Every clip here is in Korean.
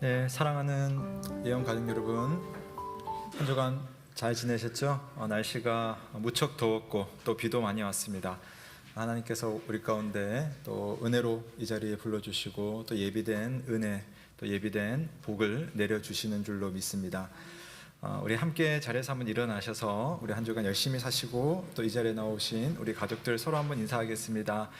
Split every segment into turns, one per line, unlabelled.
네, 사랑하는 예언 가족 여러분, 한 주간 잘 지내셨죠? 날씨가 무척 더웠고 또 비도 많이 왔습니다. 하나님께서 우리 가운데 또 은혜로 이 자리에 불러주시고 또 예비된 은혜, 또 예비된 복을 내려주시는 줄로 믿습니다. 우리 함께 자리에서 한번 일어나셔서 우리 한 주간 열심히 사시고 또 이 자리에 나오신 우리 가족들 서로 한번 인사하겠습니다.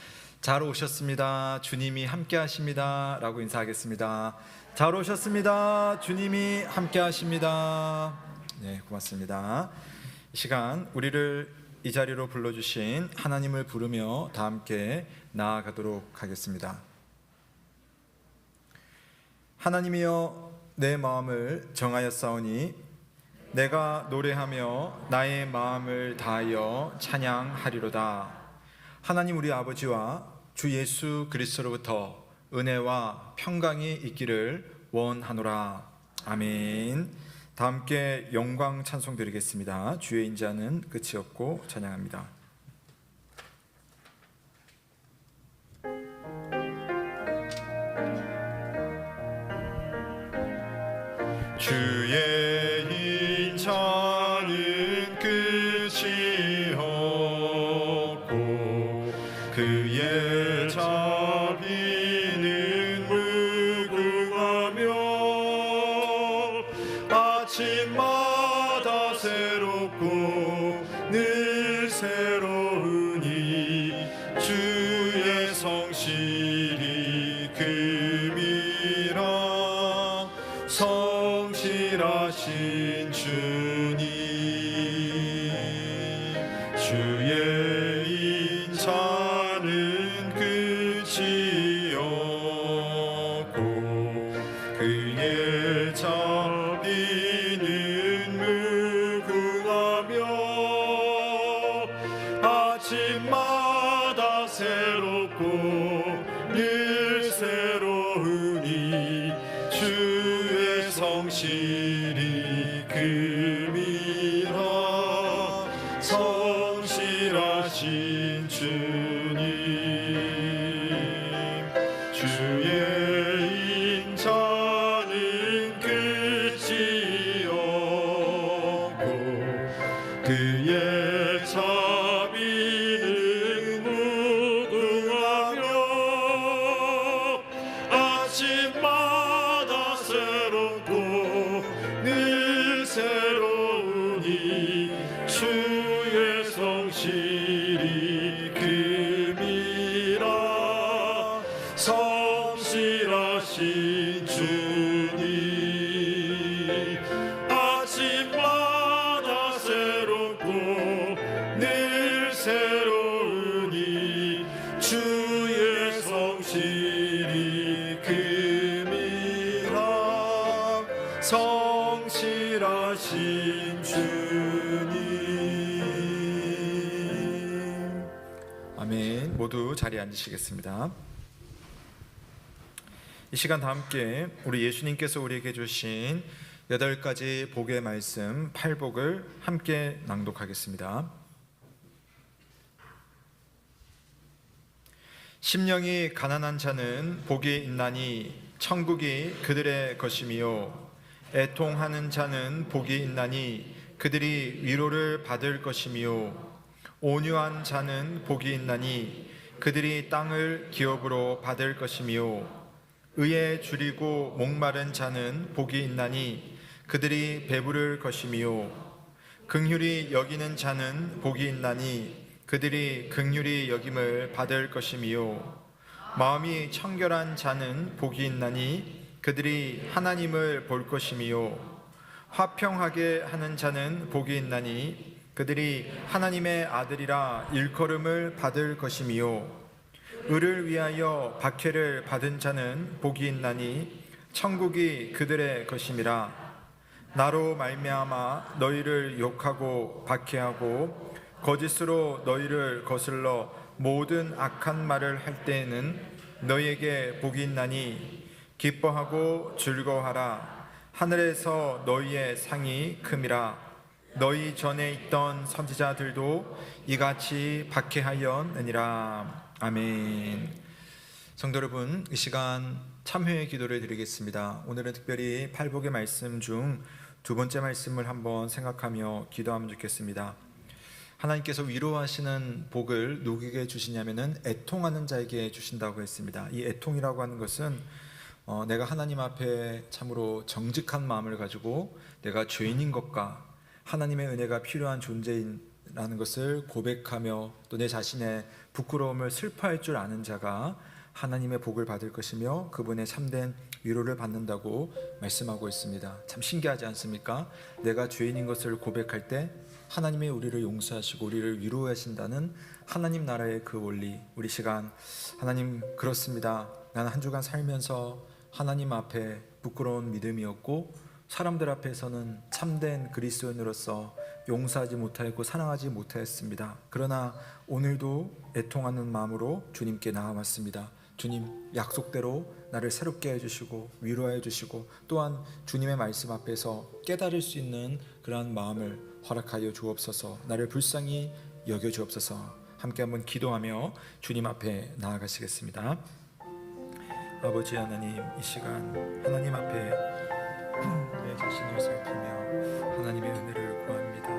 잘 오셨습니다. 주님이 함께 하십니다. 라고 인사하겠습니다. 잘 오셨습니다. 주님이 함께 하십니다. 네, 고맙습니다. 이 시간 우리를 이 자리로 불러주신 하나님을 부르며 다 함께 나아가도록 하겠습니다. 하나님이여, 내 마음을 정하였사오니 내가 노래하며 나의 마음을 다하여 찬양하리로다. 하나님 우리 아버지와 주 예수 그리스도로부터 은혜와 평강이 있기를 원하노라. 아멘. 다 함께 영광 찬송 드리겠습니다. 주의 인자는 끝이 없고 찬양합니다.
주의 인자는 끝이 없고 그의 자비는 무궁하며 아침마다 새롭고 늘 새로우니 주의 성실이 금이라. 성실하신 주님, 주의 인자는 끝이 없고 그의 자비는 무궁하며 아침마다 새롭고 늘 새로우니 주의 성실이 금이라. 성실하신 주님, 주의 인자는 끝이 없고 그의 자비는 무궁하며 아침마다 새롭고 늘 새로우니 주의 성실이 금이라. 성실하신 주님, 아침마다 새롭고 늘 새로우니 주의 성실이 금이라. 성실하신 주님.
아멘. 모두 자리에 앉으시겠습니다. 이 시간 다 함께 우리 예수님께서 우리에게 주신 8가지 복의 말씀 8복을 함께 낭독하겠습니다. 심령이 가난한 자는 복이 있나니 천국이 그들의 것이미요. 애통하는 자는 복이 있나니 그들이 위로를 받을 것이미요. 온유한 자는 복이 있나니 그들이 땅을 기업으로 받을 것이미요. 의에 줄이고 목마른 자는 복이 있나니 그들이 배부를 것이미요. 긍휼히 여기는 자는 복이 있나니 그들이 긍휼히 여김을 받을 것이미요. 마음이 청결한 자는 복이 있나니 그들이 하나님을 볼 것이미요. 화평하게 하는 자는 복이 있나니 그들이 하나님의 아들이라 일컬음을 받을 것이미요. 의를 위하여 박해를 받은 자는 복이 있나니 천국이 그들의 것임이라. 나로 말미암아 너희를 욕하고 박해하고 거짓으로 너희를 거슬러 모든 악한 말을 할 때에는 너희에게 복이 있나니 기뻐하고 즐거워하라. 하늘에서 너희의 상이 큼이라. 너희 전에 있던 선지자들도 이같이 박해하였느니라. 아멘. 성도 여러분, 이 시간 참회의 기도를 드리겠습니다. 오늘은 특별히 팔복의 말씀 중 두 번째 말씀을 한번 생각하며 기도하면 좋겠습니다. 하나님께서 위로하시는 복을 누구에게 주시냐면은 애통하는 자에게 주신다고 했습니다. 이 애통이라고 하는 것은 내가 하나님 앞에 참으로 정직한 마음을 가지고 내가 죄인인 것과 하나님의 은혜가 필요한 존재인라는 것을 고백하며 또 내 자신의 부끄러움을 슬퍼할 줄 아는 자가 하나님의 복을 받을 것이며 그분의 참된 위로를 받는다고 말씀하고 있습니다. 참 신기하지 않습니까? 내가 죄인인 것을 고백할 때 하나님이 우리를 용서하시고 우리를 위로하신다는 하나님 나라의 그 원리. 우리 시간 하나님, 그렇습니다. 나는 한 주간 살면서 하나님 앞에 부끄러운 믿음이었고 사람들 앞에서는 참된 그리스도인으로서 용서하지 못하였고 사랑하지 못하였습니다. 그러나 오늘도 애통하는 마음으로 주님께 나아왔습니다. 주님, 약속대로 나를 새롭게 해주시고 위로해 주시고 또한 주님의 말씀 앞에서 깨달을 수 있는 그러한 마음을 허락하여 주옵소서. 나를 불쌍히 여겨 주옵소서. 함께 한번 기도하며 주님 앞에 나아가시겠습니다. 아버지 하나님, 이 시간 하나님 앞에 내 자신을 살피며 하나님의 은혜를 구합니다.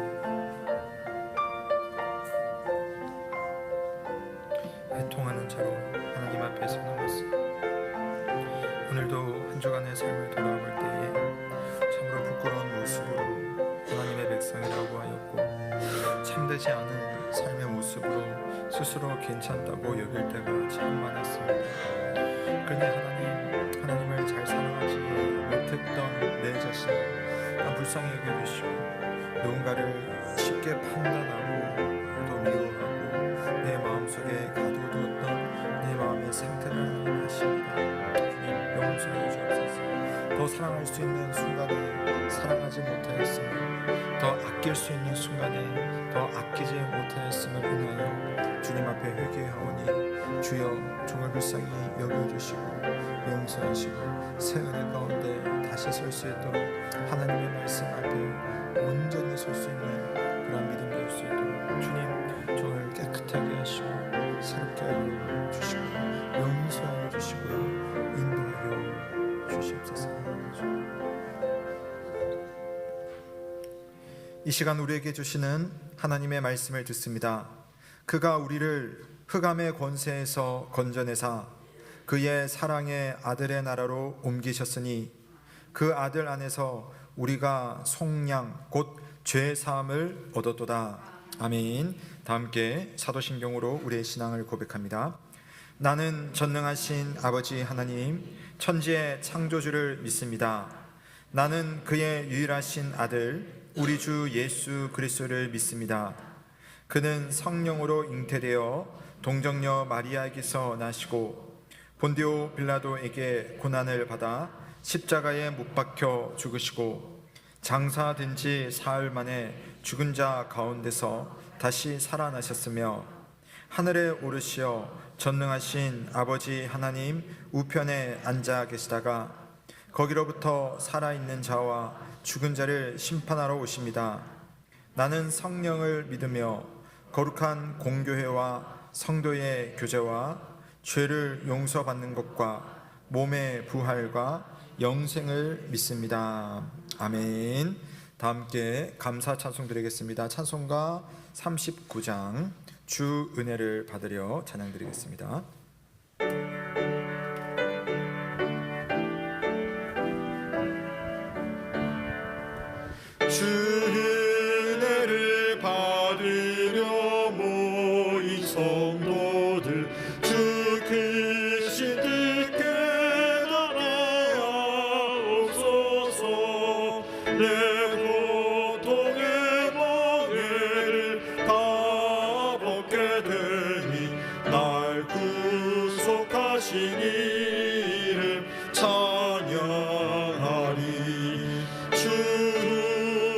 애통하는 자로 하나님 앞에 서는 것을 오늘도 한 주간의 삶을 돌아볼 때에 참으로 부끄러운 모습으로 하나님의 백성이라고 하였고 참되지 않은 삶의 모습으로 스스로 괜찮다고 여길 때가 참 많았습니다. 그러니 하나님을 잘 사랑하지 못했던 내 자신을 난 불쌍히 여겨주시고 누군가를 쉽게 판단하고 또 미워하고 내 마음속에 가둬두었던 내 마음의 상태를 하나님 아십니다. 주님, 용서해 주옵소서. 더 사랑할 수 있는 순간에 사랑하지 못하였으며 더 아낄 수 있는 순간에 더 아끼지 못하였음을 인하여 주님 앞에 회개하오니 주여 종을 불쌍히 여겨주시고 용서하시고 새 은혜 가운데 다시 설 수 있도록 하나님의 말씀 앞에 온전히 설 수 있는 그런 믿음 될 수 있도록 주님 종을 깨끗하게 하시고 새롭게 하여 주시고 용서하여 주시고 인도하여 주시옵소서. 이 시간 우리에게 주시는 하나님의 말씀을 듣습니다. 그가 우리를 흑암의 권세에서 건져내사 그의 사랑의 아들의 나라로 옮기셨으니 그 아들 안에서 우리가 속량 곧 죄 사함을 얻었도다. 아멘. 다 함께 사도신경으로 우리의 신앙을 고백합니다. 나는 전능하신 아버지 하나님 천지의 창조주를 믿습니다. 나는 그의 유일하신 아들 우리 주 예수 그리스도를 믿습니다. 그는 성령으로 잉태되어 동정녀 마리아에게서 나시고 본디오 빌라도에게 고난을 받아 십자가에 못 박혀 죽으시고 장사된 지 사흘 만에 죽은 자 가운데서 다시 살아나셨으며 하늘에 오르시어 전능하신 아버지 하나님 우편에 앉아 계시다가 거기로부터 살아있는 자와 죽은 자를 심판하러 오십니다. 나는 성령을 믿으며 거룩한 공교회와 성도의 교제와 죄를 용서받는 것과 몸의 부활과 영생을 믿습니다. 아멘. 다 함께 감사 찬송 드리겠습니다. 찬송가 39장 주 은혜를 받으려 찬양 드리겠습니다.
주 은혜를 받으려 모인 성도들 주 크신 뜻 깨달아옵소서. 내 고통의 멍에를 다 벗게 되니 날 구속하신 이름 찬양하리. 주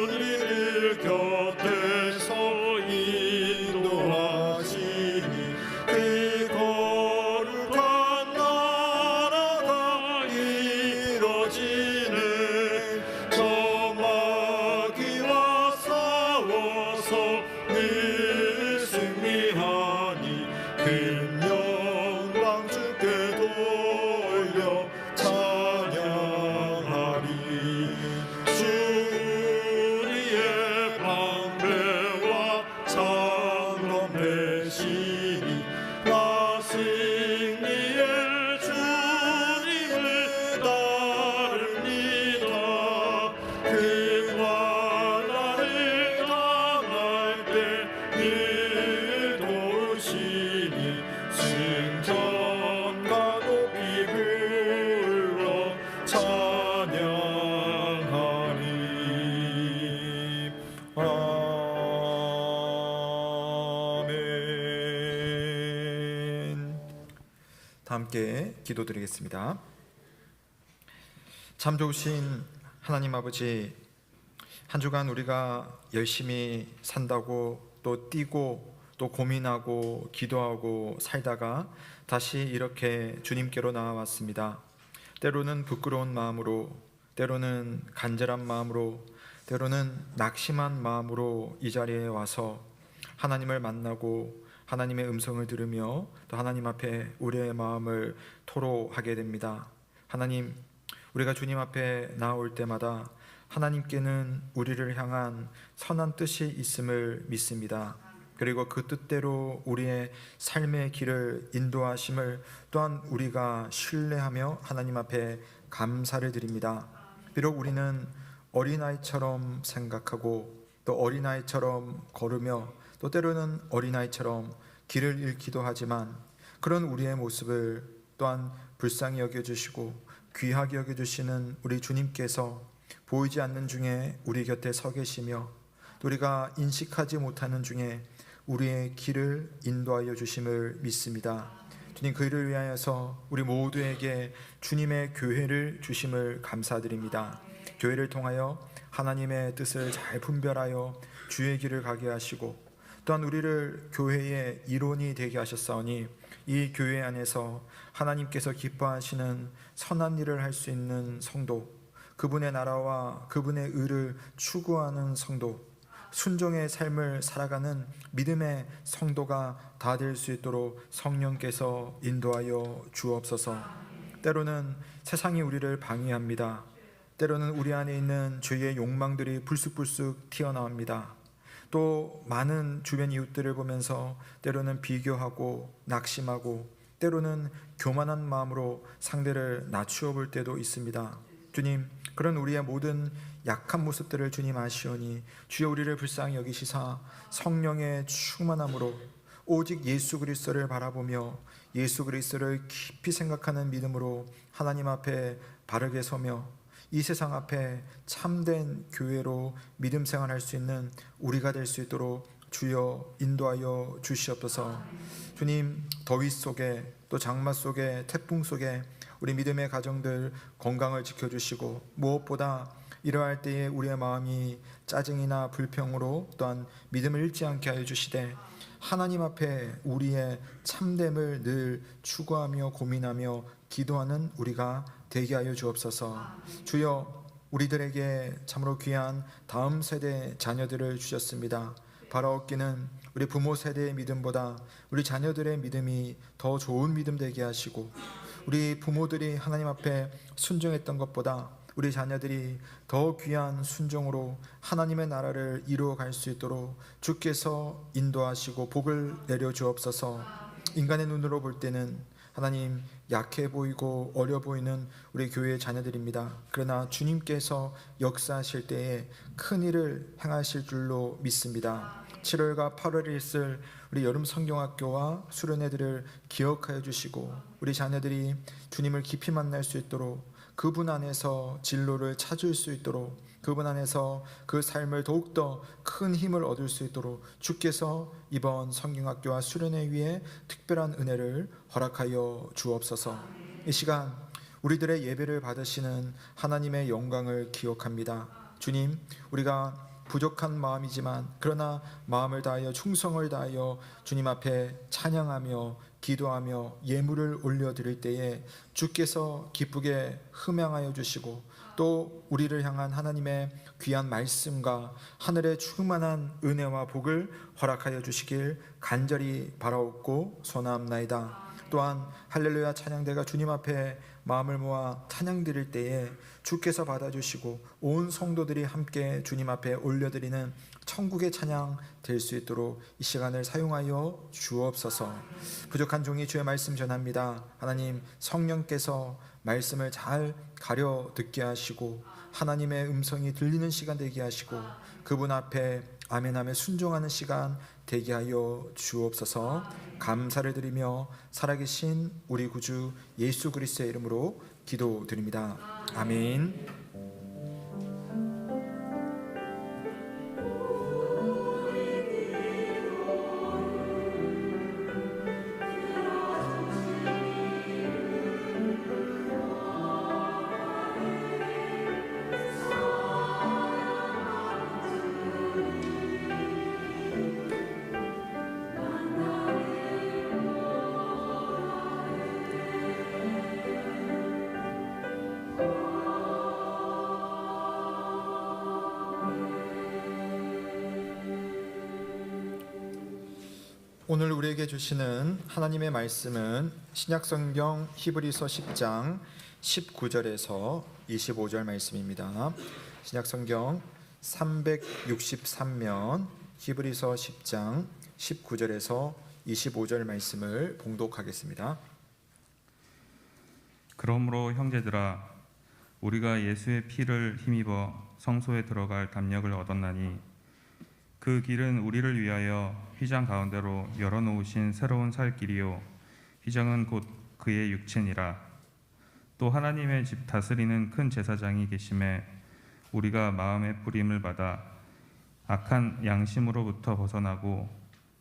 우리를 곁에서 인도하시니 그 거룩한 나라가 이뤄지네. 저 마귀와 싸워서 늘 승리하니 큰 영광 주께 돌려 찬양하리. 주 우리의 방패와 장엄 대신이 나 승리의 주님을 따릅니다. 그 환난을 당할 때 늘 도우시니 승전가 높이 불러 찬양하리. 아멘. 다 함께 기도드리겠습니다. 참 좋으신 하나님 아버지, 한 주간 우리가 열심히 산다고 또 뛰고 또 고민하고 기도하고 살다가 다시 이렇게 주님께로 나와왔습니다. 때로는 부끄러운 마음으로, 때로는 간절한 마음으로, 때로는 낙심한 마음으로 이 자리에 와서 하나님을 만나고 하나님의 음성을 들으며 또 하나님 앞에 우리의 마음을 토로하게 됩니다. 하나님, 우리가 주님 앞에 나올 때마다 하나님께는 우리를 향한 선한 뜻이 있음을 믿습니다. 그리고 그 뜻대로 우리의 삶의 길을 인도하심을 또한 우리가 신뢰하며 하나님 앞에 감사를 드립니다. 비록 우리는 어린아이처럼 생각하고 또 어린아이처럼 걸으며 또 때로는 어린아이처럼 길을 잃기도 하지만 그런 우리의 모습을 또한 불쌍히 여겨주시고 귀하게 여겨주시는 우리 주님께서 보이지 않는 중에 우리 곁에 서 계시며 또 우리가 인식하지 못하는 중에 우리의 길을 인도하여 주심을 믿습니다. 주님, 그 일을 위하여서 우리 모두에게 주님의 교회를 주심을 감사드립니다. 교회를 통하여 하나님의 뜻을 잘 분별하여 주의 길을 가게 하시고 또한 우리를 교회의 일원이 되게 하셨사오니 이 교회 안에서 하나님께서 기뻐하시는 선한 일을 할 수 있는 성도, 그분의 나라와 그분의 의를 추구하는 성도, 순종의 삶을 살아가는 믿음의 성도가 다 될 수 있도록 성령께서 인도하여 주옵소서. 때로는 세상이 우리를 방해합니다. 때로는 우리 안에 있는 죄의 욕망들이 불쑥불쑥 튀어나옵니다. 또 많은 주변 이웃들을 보면서 때로는 비교하고 낙심하고 때로는 교만한 마음으로 상대를 낮추어 볼 때도 있습니다. 주님, 그런 우리의 모든 약한 모습들을 주님 아시오니 주여 우리를 불쌍히 여기시사 성령의 충만함으로 오직 예수 그리스도를 바라보며 예수 그리스도를 깊이 생각하는 믿음으로 하나님 앞에 바르게 서며 이 세상 앞에 참된 교회로 믿음 생활할 수 있는 우리가 될 수 있도록 주여 인도하여 주시옵소서. 주님, 더위 속에 또 장마 속에 태풍 속에 우리 믿음의 가정들 건강을 지켜주시고 무엇보다 이러할 때에 우리의 마음이 짜증이나 불평으로 또한 믿음을 잃지 않게 하여 주시되 하나님 앞에 우리의 참됨을 늘 추구하며 고민하며 기도하는 우리가 되게 하여 주옵소서. 주여, 우리들에게 참으로 귀한 다음 세대 자녀들을 주셨습니다. 바라옵기는 우리 부모 세대의 믿음보다 우리 자녀들의 믿음이 더 좋은 믿음 되게 하시고 우리 부모들이 하나님 앞에 순종했던 것보다 우리 자녀들이 더 귀한 순종으로 하나님의 나라를 이루어갈 수 있도록 주께서 인도하시고 복을 내려 주옵소서. 인간의 눈으로 볼 때는 하나님 약해 보이고 어려 보이는 우리 교회의 자녀들입니다. 그러나 주님께서 역사하실 때에 큰 일을 행하실 줄로 믿습니다. 7월과 8월에 있을 우리 여름 성경학교와 수련회들을 기억하여 주시고 우리 자녀들이 주님을 깊이 만날 수 있도록 그분 안에서 진로를 찾을 수 있도록 그분 안에서 그 삶을 더욱더 큰 힘을 얻을 수 있도록 주께서 이번 성경학교와 수련회 위에 특별한 은혜를 허락하여 주옵소서. 이 시간 우리들의 예배를 받으시는 하나님의 영광을 기억합니다. 주님, 우리가 부족한 마음이지만 그러나 마음을 다하여 충성을 다하여 주님 앞에 찬양하며 기도하며 예물을 올려드릴 때에 주께서 기쁘게 흠양하여 주시고 또 우리를 향한 하나님의 귀한 말씀과 하늘의 충만한 은혜와 복을 허락하여 주시길 간절히 바라옵고 소원합나이다. 또한 할렐루야 찬양대가 주님 앞에 마음을 모아 찬양 드릴 때에 주께서 받아주시고 온 성도들이 함께 주님 앞에 올려드리는 천국의 찬양 될 수 있도록 이 시간을 사용하여 주옵소서. 부족한 종이 주의 말씀 전합니다. 하나님 성령께서 말씀을 잘 가려 듣게 하시고 하나님의 음성이 들리는 시간 되게 하시고 그분 앞에 아멘하며 순종하는 시간 되게 하여 주옵소서. 감사를 드리며 살아계신 우리 구주 예수 그리스도의 이름으로 기도드립니다. 아멘. 오늘 우리에게 주시는 하나님의 말씀은 신약성경 히브리서 10장 19절에서 25절 말씀입니다. 신약성경 363면 히브리서 10장 19절에서 25절 말씀을 봉독하겠습니다.
그러므로 형제들아 우리가 예수의 피를 힘입어 성소에 들어갈 담력을 얻었나니 그 길은 우리를 위하여 휘장 가운데로 열어놓으신 새로운 살 길이요 휘장은 곧 그의 육체니라. 또 하나님의 집 다스리는 큰 제사장이 계심에 우리가 마음의 뿌림을 받아 악한 양심으로부터 벗어나고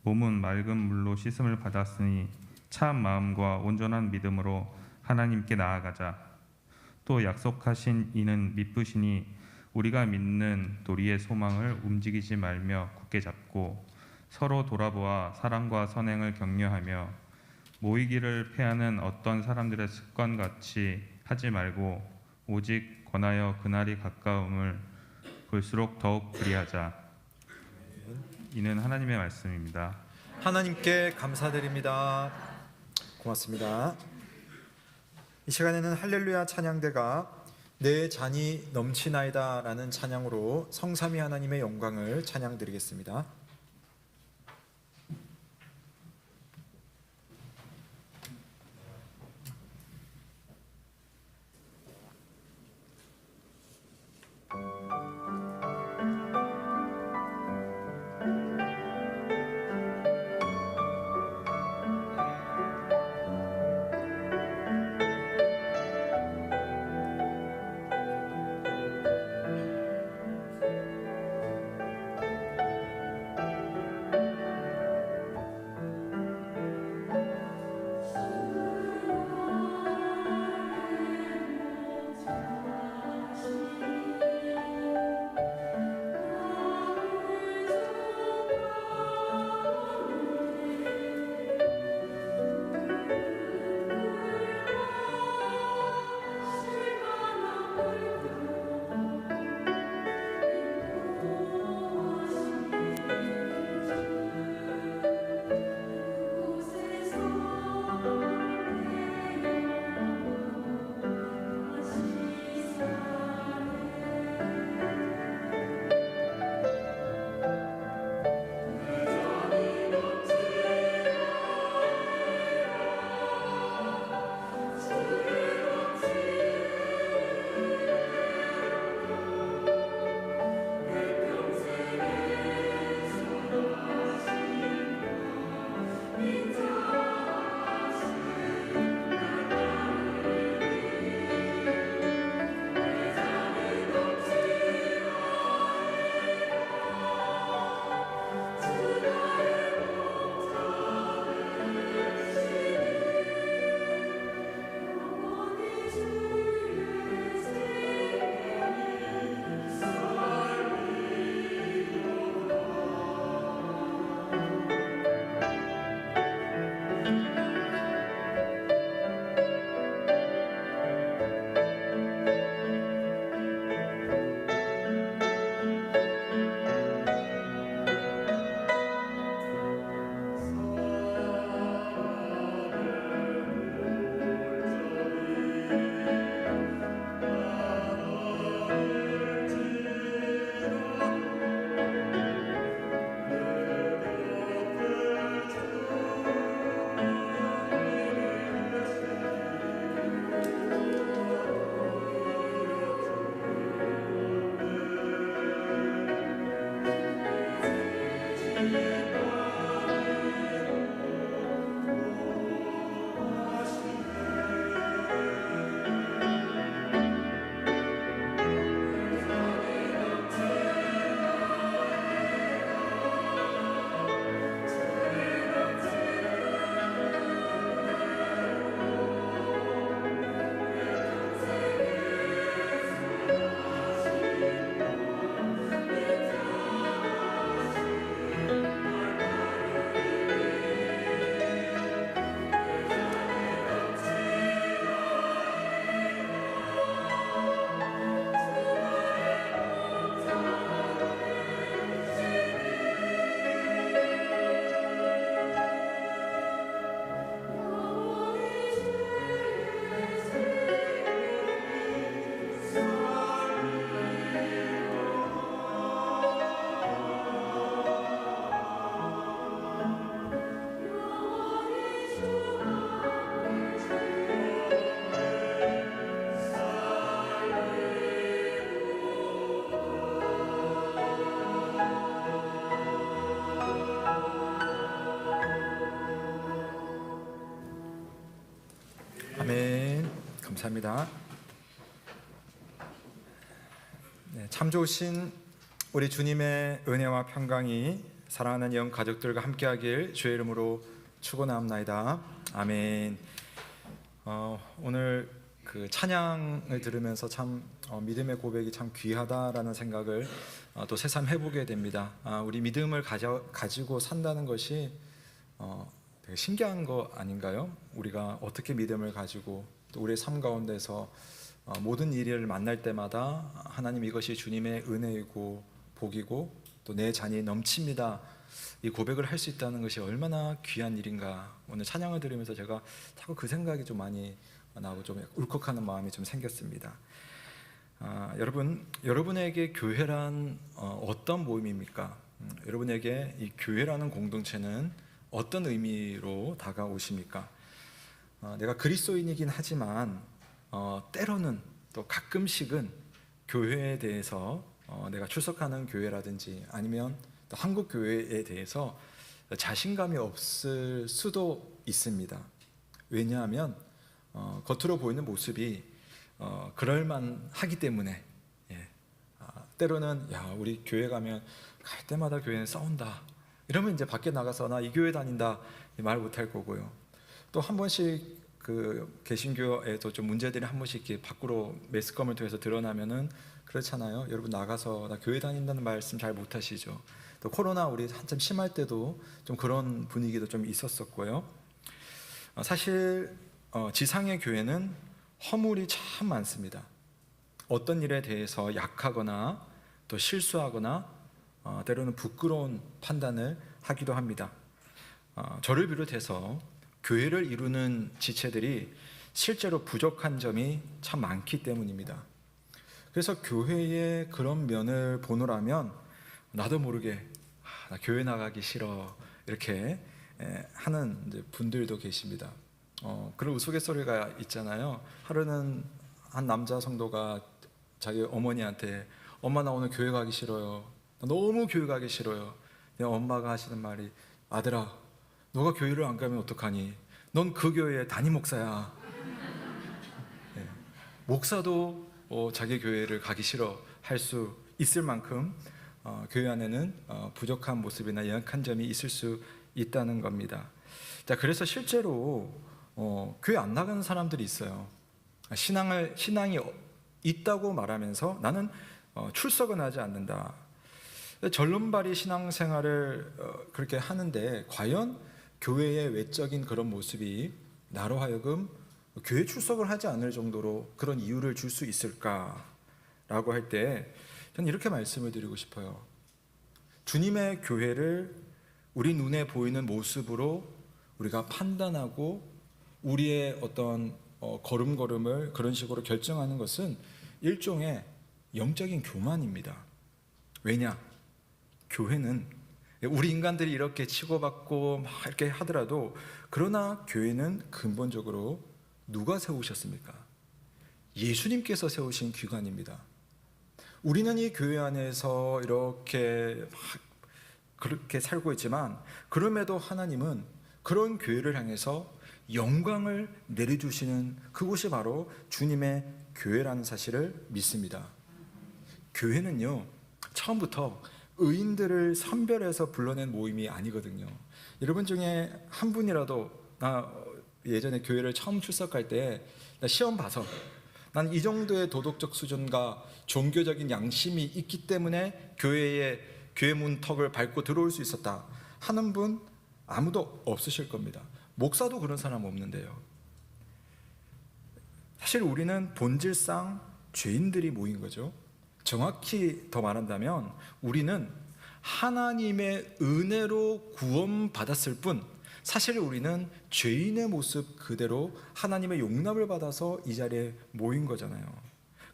몸은 맑은 물로 씻음을 받았으니 참 마음과 온전한 믿음으로 하나님께 나아가자. 또 약속하신 이는 믿으시니 우리가 믿는 도리의 소망을 움직이지 말며 굳게 잡고 서로 돌아보아 사랑과 선행을 격려하며 모이기를 패하는 어떤 사람들의 습관같이 하지 말고 오직 권하여 그날이 가까움을 볼수록 더욱 그리하자. 이는 하나님의 말씀입니다.
하나님께 감사드립니다. 고맙습니다. 이 시간에는 할렐루야 찬양대가 내 잔이 넘치나이다 라는 찬양으로 성삼위 하나님의 영광을 찬양드리겠습니다. 아멘. 감사합니다. 네, 참 좋으신 우리 주님의 은혜와 평강이 사랑하는 영 가족들과 함께하길 주의 이름으로 축원하옵나이다. 아멘. 오늘 그 찬양을 들으면서 참 믿음의 고백이 참 귀하다라는 생각을 또 새삼 해보게 됩니다. 우리 믿음을 가지고 산다는 것이 되게 신기한 거 아닌가요? 우리가 어떻게 믿음을 가지고 또 우리의 삶 가운데서 모든 일을 만날 때마다 하나님 이것이 주님의 은혜이고 복이고 또 내 잔이 넘칩니다, 이 고백을 할 수 있다는 것이 얼마나 귀한 일인가. 오늘 찬양을 들으면서 제가 자꾸 그 생각이 좀 많이 나고 좀 울컥하는 마음이 좀 생겼습니다. 여러분에게 교회란 어떤 모임입니까? 여러분에게 이 교회라는 공동체는 어떤 의미로 다가오십니까? 내가 그리스도인이긴 하지만 때로는 또 가끔씩은 교회에 대해서 내가 출석하는 교회라든지 아니면 또 한국 교회에 대해서 자신감이 없을 수도 있습니다. 왜냐하면 겉으로 보이는 모습이 그럴만하기 때문에. 때로는 야, 우리 교회 가면 갈 때마다 교회는 싸운다 이러면 이제 밖에 나가서 나 이 교회 다닌다 말 못할 거고요. 또 한 번씩 그 개신교에도 좀 문제들이 한 번씩 이렇게 밖으로 매스컴을 통해서 드러나면은 그렇잖아요. 여러분 나가서 나 교회 다닌다는 말씀 잘 못하시죠. 또 코로나 우리 한참 심할 때도 좀 그런 분위기도 좀 있었었고요. 사실 지상의 교회는 허물이 참 많습니다. 어떤 일에 대해서 약하거나 또 실수하거나 때로는 부끄러운 판단을 하기도 합니다. 저를 비롯해서 교회를 이루는 지체들이 실제로 부족한 점이 참 많기 때문입니다. 그래서 교회의 그런 면을 보노라면 나도 모르게 나 교회 나가기 싫어 이렇게 하는 분들도 계십니다. 그런 우스갯소리가 있잖아요. 하루는 한 남자 성도가 자기 어머니한테 엄마 나 오늘 교회 가기 싫어요. 나 너무 교회 가기 싫어요. 내 엄마가 하시는 말이 아들아 너가 교회를 안 가면 어떡하니? 넌 그 교회의 담임 목사야. 목사도 자기 교회를 가기 싫어 할 수 있을 만큼 교회 안에는 부족한 모습이나 연약한 점이 있을 수 있다는 겁니다. 자, 그래서 실제로 교회 안 나가는 사람들이 있어요. 신앙이 있다고 말하면서 나는 출석은 하지 않는다. 절름발이 신앙생활을 그렇게 하는데 과연 교회의 외적인 그런 모습이 나로 하여금 교회 출석을 하지 않을 정도로 그런 이유를 줄 수 있을까라고 할 때 저는 이렇게 말씀을 드리고 싶어요. 주님의 교회를 우리 눈에 보이는 모습으로 우리가 판단하고 우리의 어떤 걸음걸음을 그런 식으로 결정하는 것은 일종의 영적인 교만입니다. 왜냐? 교회는 우리 인간들이 이렇게 치고받고 막 이렇게 하더라도 그러나 교회는 근본적으로 누가 세우셨습니까? 예수님께서 세우신 기관입니다. 우리는 이 교회 안에서 이렇게 막
그렇게 살고 있지만 그럼에도 하나님은 그런 교회를 향해서 영광을 내려주시는 그곳이 바로 주님의 교회라는 사실을 믿습니다. 교회는요, 처음부터 의인들을 선별해서 불러낸 모임이 아니거든요. 여러분 중에 한 분이라도 나 예전에 교회를 처음 출석할 때 나 시험 봐서 난 이 정도의 도덕적 수준과 종교적인 양심이 있기 때문에 교회 문턱을 밟고 들어올 수 있었다 하는 분 아무도 없으실 겁니다. 목사도 그런 사람 없는데요. 사실 우리는 본질상 죄인들이 모인 거죠. 정확히 더 말한다면 우리는 하나님의 은혜로 구원받았을 뿐 사실 우리는 죄인의 모습 그대로 하나님의 용납을 받아서 이 자리에 모인 거잖아요.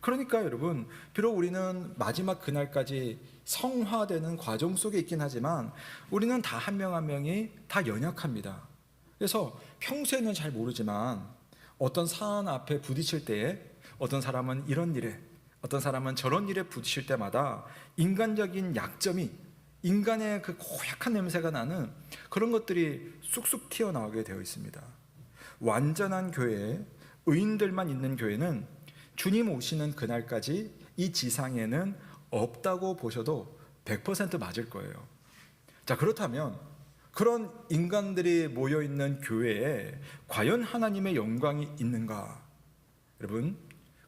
그러니까 여러분, 비록 우리는 마지막 그날까지 성화되는 과정 속에 있긴 하지만 우리는 다 한 명 한 명이 다 연약합니다. 그래서 평소에는 잘 모르지만 어떤 사안 앞에 부딪힐 때에 어떤 사람은 이런 일에 어떤 사람은 저런 일에 부딪힐 때마다 인간적인 약점이 인간의 그 고약한 냄새가 나는 그런 것들이 쑥쑥 튀어나오게 되어 있습니다. 완전한 교회, 의인들만 있는 교회는 주님 오시는 그날까지 이 지상에는 없다고 보셔도 100% 맞을 거예요. 자, 그렇다면 그런 인간들이 모여있는 교회에 과연 하나님의 영광이 있는가? 여러분,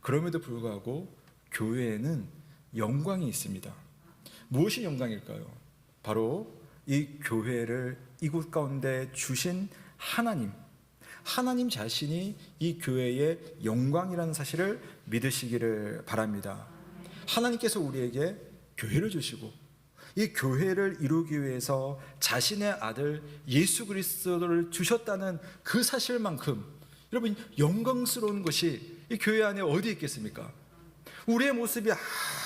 그럼에도 불구하고 교회에는 영광이 있습니다. 무엇이 영광일까요? 바로 이 교회를 이곳 가운데 주신 하나님 자신이 이 교회의 영광이라는 사실을 믿으시기를 바랍니다. 하나님께서 우리에게 교회를 주시고 이 교회를 이루기 위해서 자신의 아들 예수 그리스도를 주셨다는 그 사실만큼 여러분 영광스러운 것이 이 교회 안에 어디 있겠습니까? 우리의 모습이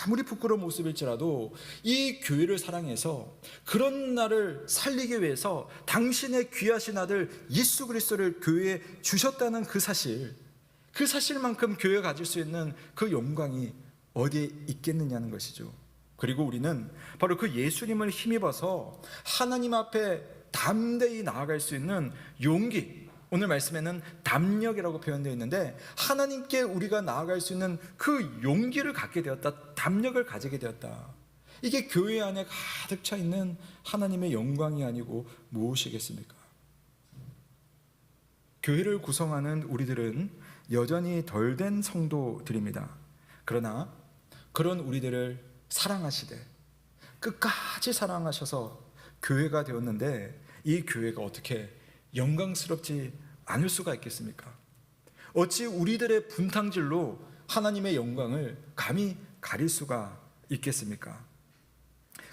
아무리 부끄러운 모습일지라도 이 교회를 사랑해서 그런 나를 살리기 위해서 당신의 귀하신 아들 예수 그리스도를 교회에 주셨다는 그 사실만큼 교회가 가질 수 있는 그 영광이 어디에 있겠느냐는 것이죠. 그리고 우리는 바로 그 예수님을 힘입어서 하나님 앞에 담대히 나아갈 수 있는 용기, 오늘 말씀에는 담력이라고 표현되어 있는데 하나님께 우리가 나아갈 수 있는 그 용기를 갖게 되었다, 담력을 가지게 되었다. 이게 교회 안에 가득 차 있는 하나님의 영광이 아니고 무엇이겠습니까? 교회를 구성하는 우리들은 여전히 덜 된 성도들입니다. 그러나 그런 우리들을 사랑하시되 끝까지 사랑하셔서 교회가 되었는데 이 교회가 어떻게 영광스럽지 않을 수가 있겠습니까? 어찌 우리들의 분탕질로 하나님의 영광을 감히 가릴 수가 있겠습니까?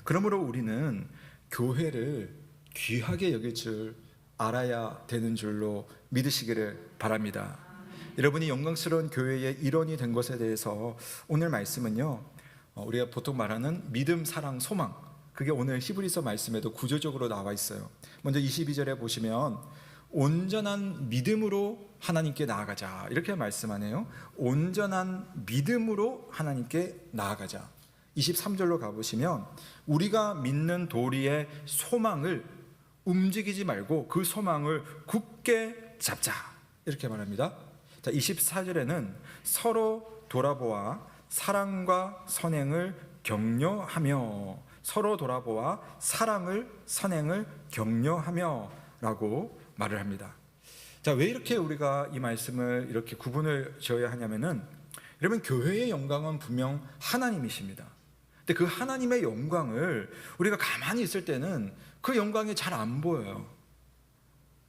그러므로 우리는 교회를 귀하게 여길 줄 알아야 되는 줄로 믿으시기를 바랍니다. 여러분이 영광스러운 교회의 일원이 된 것에 대해서 오늘 말씀은요, 우리가 보통 말하는 믿음, 사랑, 소망, 그게 오늘 히브리서 말씀에도 구조적으로 나와 있어요. 먼저 22절에 보시면 온전한 믿음으로 하나님께 나아가자 이렇게 말씀하네요. 온전한 믿음으로 하나님께 나아가자. 23절로 가보시면 우리가 믿는 도리의 소망을 움직이지 말고 그 소망을 굳게 잡자 이렇게 말합니다. 자, 24절에는 서로 돌아보아 사랑과 선행을 격려하며, 서로 돌아보아 사랑을 선행을 격려하며 라고 말을 합니다. 자, 왜 이렇게 우리가 이 말씀을 이렇게 구분을 지어야 하냐면은 여러분, 교회의 영광은 분명 하나님이십니다. 근데 그 하나님의 영광을 우리가 가만히 있을 때는 그 영광이 잘 안 보여요.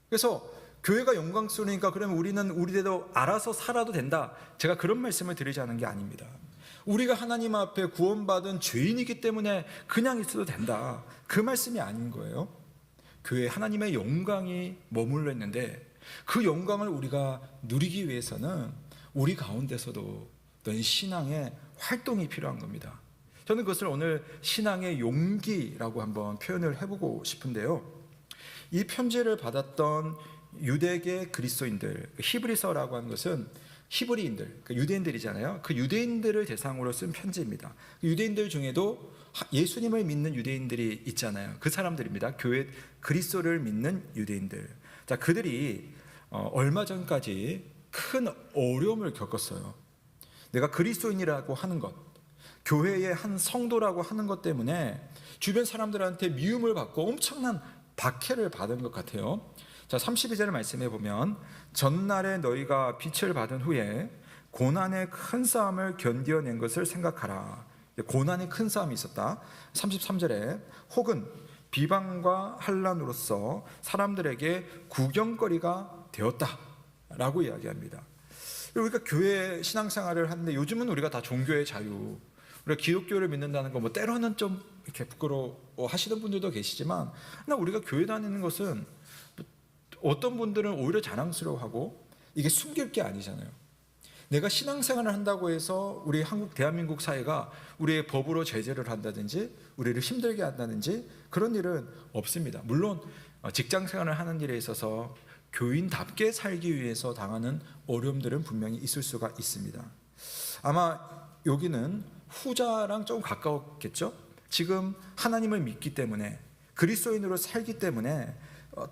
그래서 교회가 영광스러우니까 그러면 우리는 우리대로 알아서 살아도 된다, 제가 그런 말씀을 드리자는 게 아닙니다. 우리가 하나님 앞에 구원받은 죄인이기 때문에 그냥 있어도 된다, 그 말씀이 아닌 거예요. 교회에 하나님의 영광이 머물러 있는데 그 영광을 우리가 누리기 위해서는 우리 가운데서도 어떤 신앙의 활동이 필요한 겁니다. 저는 그것을 오늘 신앙의 용기라고 한번 표현을 해보고 싶은데요, 이 편지를 받았던 유대계 그리스도인들, 히브리서라고 하는 것은 히브리인들, 그러니까 유대인들이잖아요. 그 유대인들을 대상으로 쓴 편지입니다. 유대인들 중에도 예수님을 믿는 유대인들이 있잖아요. 그 사람들입니다. 교회 그리스도를 믿는 유대인들. 자, 그들이 얼마 전까지 큰 어려움을 겪었어요. 내가 그리스도인이라고 하는 것, 교회의 한 성도라고 하는 것 때문에 주변 사람들한테 미움을 받고 엄청난 박해를 받은 것 같아요. 자, 32절 말씀해 보면 전날에 너희가 빛을 받은 후에 고난의 큰 싸움을 견뎌낸 것을 생각하라. 고난의 큰 싸움이 있었다. 33절에 혹은 비방과 환난으로서 사람들에게 구경거리가 되었다라고 이야기합니다. 우리가 교회 신앙생활을 하는데 요즘은 우리가 다 종교의 자유, 우리가 기독교를 믿는다는 거 뭐 때로는 좀 이렇게 부끄러워 하시는 분들도 계시지만, 그러나 우리가 교회 다니는 것은 어떤 분들은 오히려 자랑스러워하고 이게 숨길 게 아니잖아요. 내가 신앙생활을 한다고 해서 우리 한국 대한민국 사회가 우리의 법으로 제재를 한다든지 우리를 힘들게 한다든지 그런 일은 없습니다. 물론 직장생활을 하는 일에 있어서 교인답게 살기 위해서 당하는 어려움들은 분명히 있을 수가 있습니다. 아마 여기는 후자랑 좀 가까웠겠죠? 지금 하나님을 믿기 때문에 그리스도인으로 살기 때문에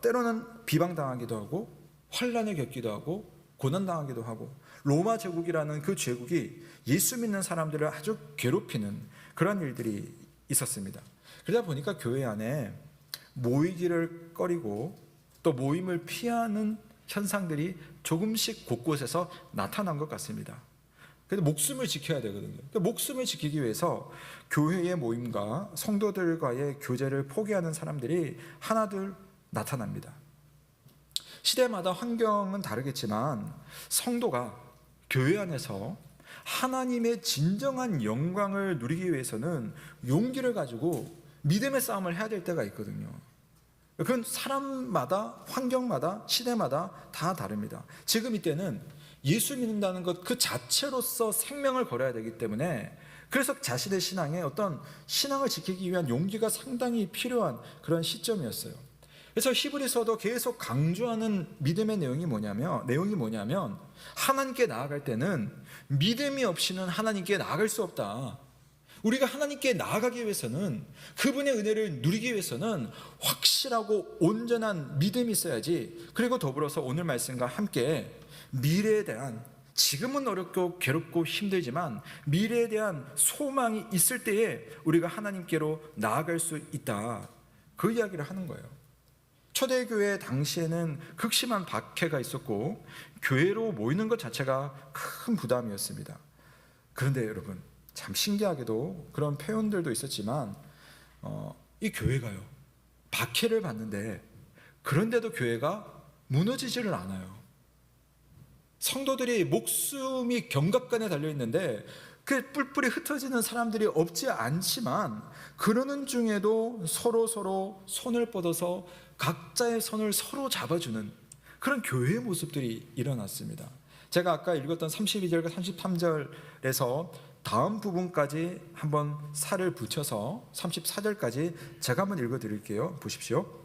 때로는 비방당하기도 하고 환난을 겪기도 하고 고난당하기도 하고 로마 제국이라는 그 제국이 예수 믿는 사람들을 아주 괴롭히는 그런 일들이 있었습니다. 그러다 보니까 교회 안에 모이기를 꺼리고 또 모임을 피하는 현상들이 조금씩 곳곳에서 나타난 것 같습니다. 그래서 목숨을 지켜야 되거든요. 그러니까 목숨을 지키기 위해서 교회의 모임과 성도들과의 교제를 포기하는 사람들이 하나둘 나타납니다. 시대마다 환경은 다르겠지만 성도가 교회 안에서 하나님의 진정한 영광을 누리기 위해서는 용기를 가지고 믿음의 싸움을 해야 될 때가 있거든요. 그건 사람마다, 환경마다, 시대마다 다 다릅니다. 지금 이때는 예수 믿는다는 것 그 자체로서 생명을 걸어야 되기 때문에 그래서 자신의 신앙에 어떤 신앙을 지키기 위한 용기가 상당히 필요한 그런 시점이었어요. 그래서 히브리서도 계속 강조하는 믿음의 내용이 뭐냐면 하나님께 나아갈 때는 믿음이 없이는 하나님께 나아갈 수 없다. 우리가 하나님께 나아가기 위해서는 그분의 은혜를 누리기 위해서는 확실하고 온전한 믿음이 있어야지. 그리고 더불어서 오늘 말씀과 함께 미래에 대한, 지금은 어렵고 괴롭고 힘들지만 미래에 대한 소망이 있을 때에 우리가 하나님께로 나아갈 수 있다. 그 이야기를 하는 거예요. 초대교회 당시에는 극심한 박해가 있었고 교회로 모이는 것 자체가 큰 부담이었습니다. 그런데 여러분, 참 신기하게도 그런 표현들도 있었지만 이 교회가요, 박해를 받는데 그런데도 교회가 무너지지를 않아요. 성도들이 목숨이 경각간에 달려있는데 그 뿔뿔이 흩어지는 사람들이 없지 않지만 그러는 중에도 서로 손을 뻗어서 각자의 손을 서로 잡아주는 그런 교회의 모습들이 일어났습니다. 제가 아까 읽었던 32절과 33절에서 다음 부분까지 한번 살을 붙여서 34절까지 제가 한번 읽어드릴게요. 보십시오.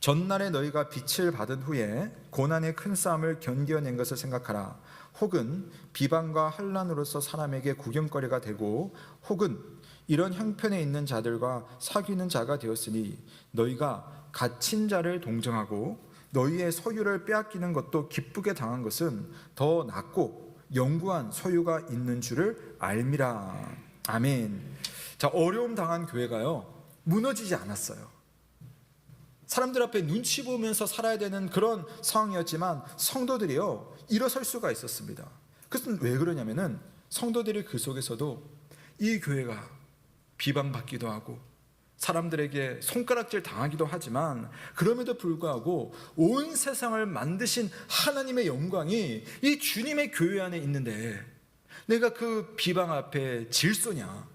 전날에 너희가 빛을 받은 후에 고난의 큰 싸움을 견뎌낸 것을 생각하라. 혹은 비방과 환난으로서 사람에게 구경거리가 되고 혹은 이런 형편에 있는 자들과 사귀는 자가 되었으니 너희가 갇힌 자를 동정하고 너희의 소유를 빼앗기는 것도 기쁘게 당한 것은 더 낫고 영구한 소유가 있는 줄을 알미라. 아멘. 자, 어려움 당한 교회가요, 무너지지 않았어요. 사람들 앞에 눈치 보면서 살아야 되는 그런 상황이었지만 성도들이요, 일어설 수가 있었습니다. 그것은 왜 그러냐면은 성도들이 그 속에서도 이 교회가 비방받기도 하고 사람들에게 손가락질 당하기도 하지만 그럼에도 불구하고 온 세상을 만드신 하나님의 영광이 이 주님의 교회 안에 있는데 내가 그 비방 앞에 질소냐,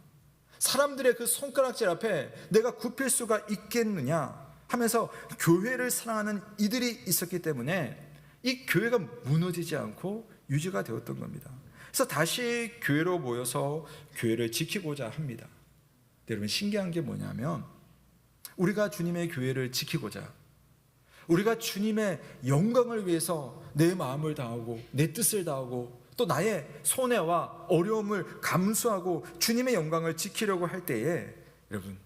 사람들의 그 손가락질 앞에 내가 굽힐 수가 있겠느냐 하면서 교회를 사랑하는 이들이 있었기 때문에 이 교회가 무너지지 않고 유지가 되었던 겁니다. 그래서 다시 교회로 모여서 교회를 지키고자 합니다. 여러분, 신기한 게 뭐냐면 우리가 주님의 교회를 지키고자 우리가 주님의 영광을 위해서 내 마음을 다하고 내 뜻을 다하고 또 나의 손해와 어려움을 감수하고 주님의 영광을 지키려고 할 때에 여러분,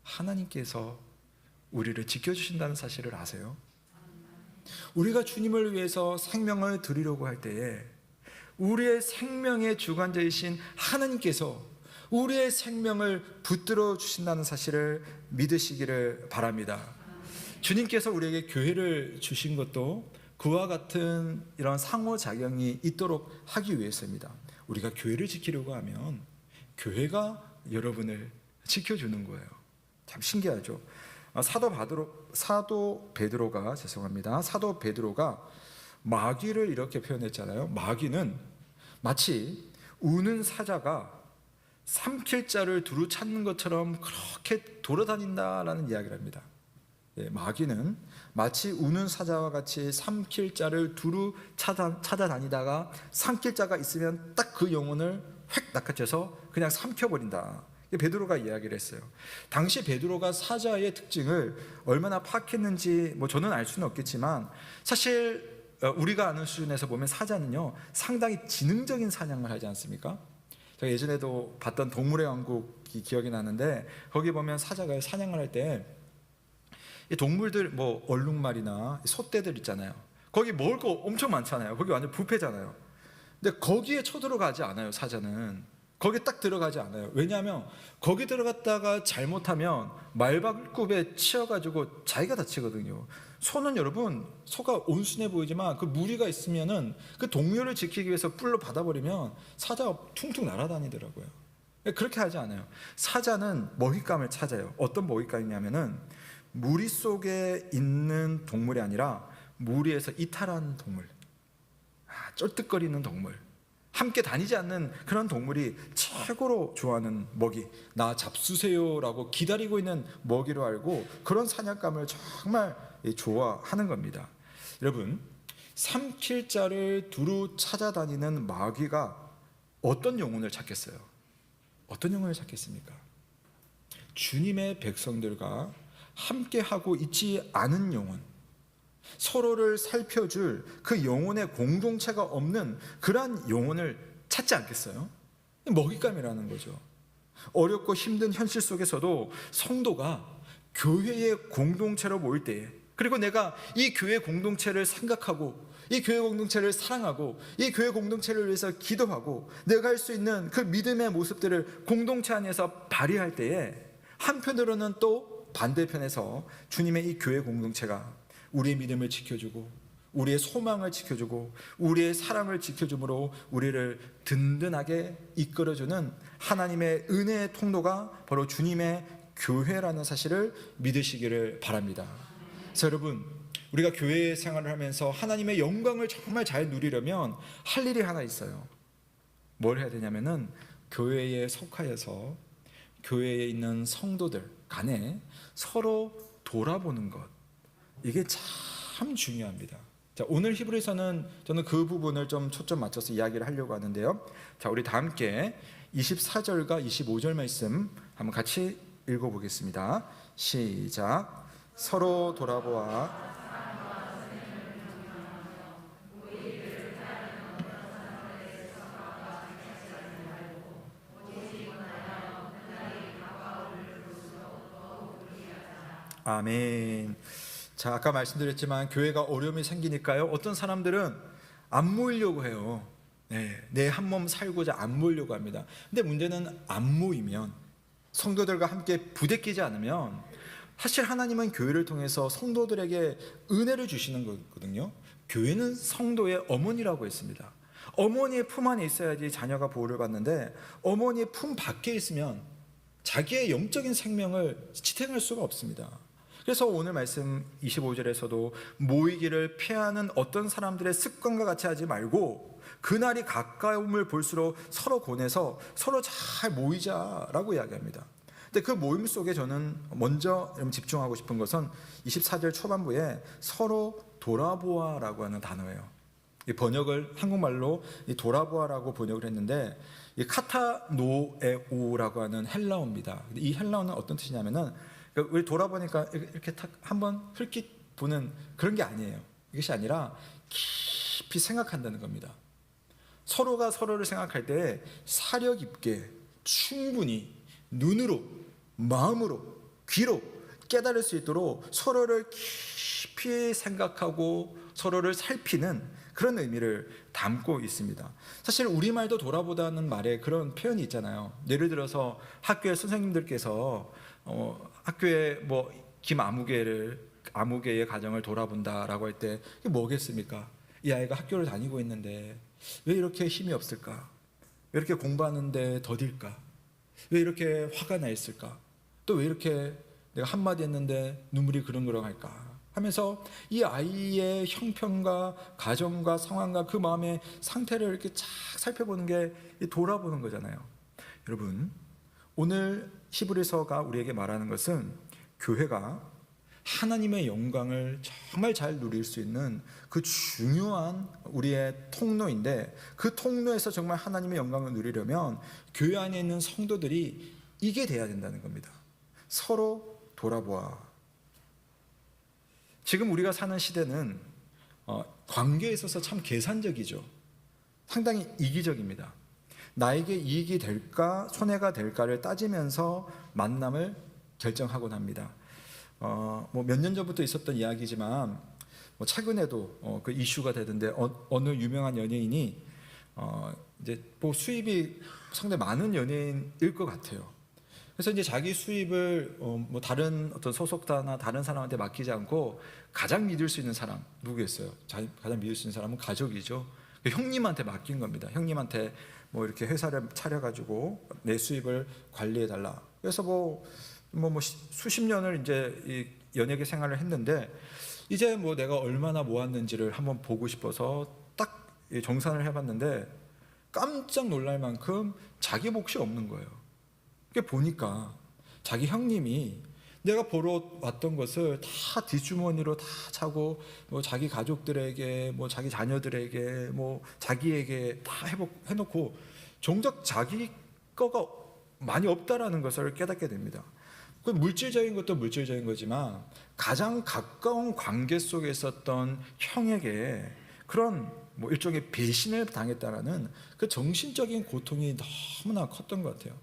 하나님께서 우리를 지켜주신다는 사실을 아세요? 우리가 주님을 위해서 생명을 드리려고 할 때에 우리의 생명의 주관자이신 하나님께서 우리의 생명을 붙들어 주신다는 사실을 믿으시기를 바랍니다. 주님께서 우리에게 교회를 주신 것도 그와 같은 이런 상호작용이 있도록 하기 위해서입니다. 우리가 교회를 지키려고 하면 교회가 여러분을 지켜주는 거예요. 참 신기하죠. 사도 베드로가 마귀를 이렇게 표현했잖아요. 마귀는 마치 우는 사자가 삼킬 자를 두루 찾는 것처럼 그렇게 돌아다닌다라는 이야기를 합니다. 마귀는 마치 우는 사자와 같이 삼킬 자를 두루 찾아다니다가 삼킬 자가 있으면 딱 그 영혼을 획 낚아채서 그냥 삼켜버린다. 베드로가 이야기를 했어요. 당시 베드로가 사자의 특징을 얼마나 파악했는지 저는 알 수는 없겠지만 사실 우리가 아는 수준에서 보면 사자는요 상당히 지능적인 사냥을 하지 않습니까? 제가 예전에도 봤던 동물의 왕국이 기억이 나는데 거기 보면 사자가 사냥을 할 때 동물들 얼룩말이나 소떼들 있잖아요. 거기 먹을 거 엄청 많잖아요. 거기 완전 뷔페잖아요. 근데 거기에 쳐들어가지 않아요. 사자는 거기 딱 들어가지 않아요. 왜냐하면 거기 들어갔다가 잘못하면 말발굽에 치여가지고 자기가 다치거든요. 소는 여러분, 소가 온순해 보이지만 그 무리가 있으면은 그 동료를 지키기 위해서 뿔로 받아버리면 사자가 퉁퉁 날아다니더라고요. 그렇게 하지 않아요. 사자는 먹잇감을 찾아요. 어떤 먹잇감이냐면은 무리 속에 있는 동물이 아니라 무리에서 이탈한 동물, 쩔뚝거리는 동물, 함께 다니지 않는 그런 동물이 최고로 좋아하는 먹이, 나 잡수세요라고 기다리고 있는 먹이로 알고 그런 사냥감을 정말 좋아하는 겁니다. 여러분, 삼킬 자를 두루 찾아다니는 마귀가 어떤 영혼을 찾겠어요? 어떤 영혼을 찾겠습니까? 주님의 백성들과 함께하고 있지 않은 영혼, 서로를 살펴줄 그 영혼의 공동체가 없는 그러한 영혼을 찾지 않겠어요? 먹잇감이라는 거죠. 어렵고 힘든 현실 속에서도 성도가 교회의 공동체로 모일 때에, 그리고 내가 이 교회 공동체를 생각하고 이 교회 공동체를 사랑하고 이 교회 공동체를 위해서 기도하고 내가 할 수 있는 그 믿음의 모습들을 공동체 안에서 발휘할 때에 한편으로는 또 반대편에서 주님의 이 교회 공동체가 우리의 믿음을 지켜주고 우리의 소망을 지켜주고 우리의 사랑을 지켜주므로 우리를 든든하게 이끌어주는 하나님의 은혜의 통로가 바로 주님의 교회라는 사실을 믿으시기를 바랍니다. 그래서 여러분, 우리가 교회 생활을 하면서 하나님의 영광을 정말 잘 누리려면 할 일이 하나 있어요. 뭘 해야 되냐면은 교회에 속하여서 교회에 있는 성도들 간에 서로 돌아보는 것, 이게 참 중요합니다. 자, 오늘 히브리서는 저는 그 부분을 좀 초점 맞춰서 이야기를 하려고 하는데요. 자, 우리 다 함께 24절과 25절 말씀 한번 같이 읽어보겠습니다. 시작. 서로 돌아보아 아멘. 자, 아까 말씀드렸지만 교회가 어려움이 생기니까요, 어떤 사람들은 안 모이려고 해요. 내 한 몸 살고자 안 모이려고 합니다. 근데 문제는 안 모이면, 성도들과 함께 부대끼지 않으면 사실 하나님은 교회를 통해서 성도들에게 은혜를 주시는 거거든요. 교회는 성도의 어머니라고 했습니다. 어머니의 품 안에 있어야지 자녀가 보호를 받는데 어머니의 품 밖에 있으면 자기의 영적인 생명을 지탱할 수가 없습니다. 그래서 오늘 말씀 25절에서도 모이기를 피하는 어떤 사람들의 습관과 같이 하지 말고 그날이 가까움을 볼수록 서로 권해서 서로 잘 모이자라고 이야기합니다. 근데 그 모임 속에 저는 먼저 집중하고 싶은 것은 24절 초반부에 서로 돌아보아라고 하는 단어예요. 이 번역을 한국말로 돌아보아라고 번역을 했는데 이 카타노에오라고 하는 헬라어입니다. 이 헬라어는 어떤 뜻이냐면은 우리 돌아보니까 이렇게 탁 한번 흘낏 보는 그런 게 아니에요. 이것이 아니라 깊이 생각한다는 겁니다. 서로가 서로를 생각할 때 사력 있게 충분히 눈으로, 마음으로, 귀로 깨달을 수 있도록 서로를 깊이 생각하고 서로를 살피는 그런 의미를 담고 있습니다. 사실 우리말도 돌아보다는 말에 그런 표현이 있잖아요. 예를 들어서 학교에 선생님들께서 학교에 뭐 아무개의 가정을 돌아본다라고 할 때 이게 뭐겠습니까? 이 아이가 학교를 다니고 있는데 왜 이렇게 힘이 없을까? 왜 이렇게 공부하는데 더딜까? 왜 이렇게 화가 나 있을까? 또 왜 이렇게 내가 한마디 했는데 눈물이 그렁그렁할까? 하면서 이 아이의 형편과 가정과 상황과 그 마음의 상태를 이렇게 쫙 살펴보는 게 돌아보는 거잖아요. 여러분, 오늘 히브리서가 우리에게 말하는 것은 교회가 하나님의 영광을 정말 잘 누릴 수 있는 그 중요한 우리의 통로인데, 그 통로에서 정말 하나님의 영광을 누리려면 교회 안에 있는 성도들이 이게 돼야 된다는 겁니다. 서로 돌아보아. 지금 우리가 사는 시대는 관계에 있어서 참 계산적이죠. 상당히 이기적입니다. 나에게 이익이 될까 손해가 될까를 따지면서 만남을 결정하곤 합니다. 뭐 몇 년 전부터 있었던 이야기지만 뭐 최근에도 그 이슈가 되던데 어느 유명한 연예인이 이제 뭐 수입이 상당히 많은 연예인일 것 같아요. 그래서 이제 자기 수입을 뭐 다른 어떤 소속사나 다른 사람한테 맡기지 않고 가장 믿을 수 있는 사람 누구겠어요? 가장 믿을 수 있는 사람은 가족이죠. 형님한테 맡긴 겁니다. 형님한테 뭐 이렇게 회사를 차려가지고 내 수입을 관리해 달라. 그래서 뭐 수십 년을 이제 이 연예계 생활을 했는데 이제 뭐 내가 얼마나 모았는지를 한번 보고 싶어서 딱 정산을 해봤는데 깜짝 놀랄 만큼 자기 몫이 없는 거예요. 그게 보니까 자기 형님이 내가 보러 왔던 것을 다 뒷주머니로 다 차고 뭐 자기 가족들에게 뭐 자기 자녀들에게 뭐 자기에게 다 해놓고 정작 자기 거가 많이 없다라는 것을 깨닫게 됩니다. 그 물질적인 것도 물질적인 거지만 가장 가까운 관계 속에 있었던 형에게 그런 뭐 일종의 배신을 당했다라는 그 정신적인 고통이 너무나 컸던 것 같아요.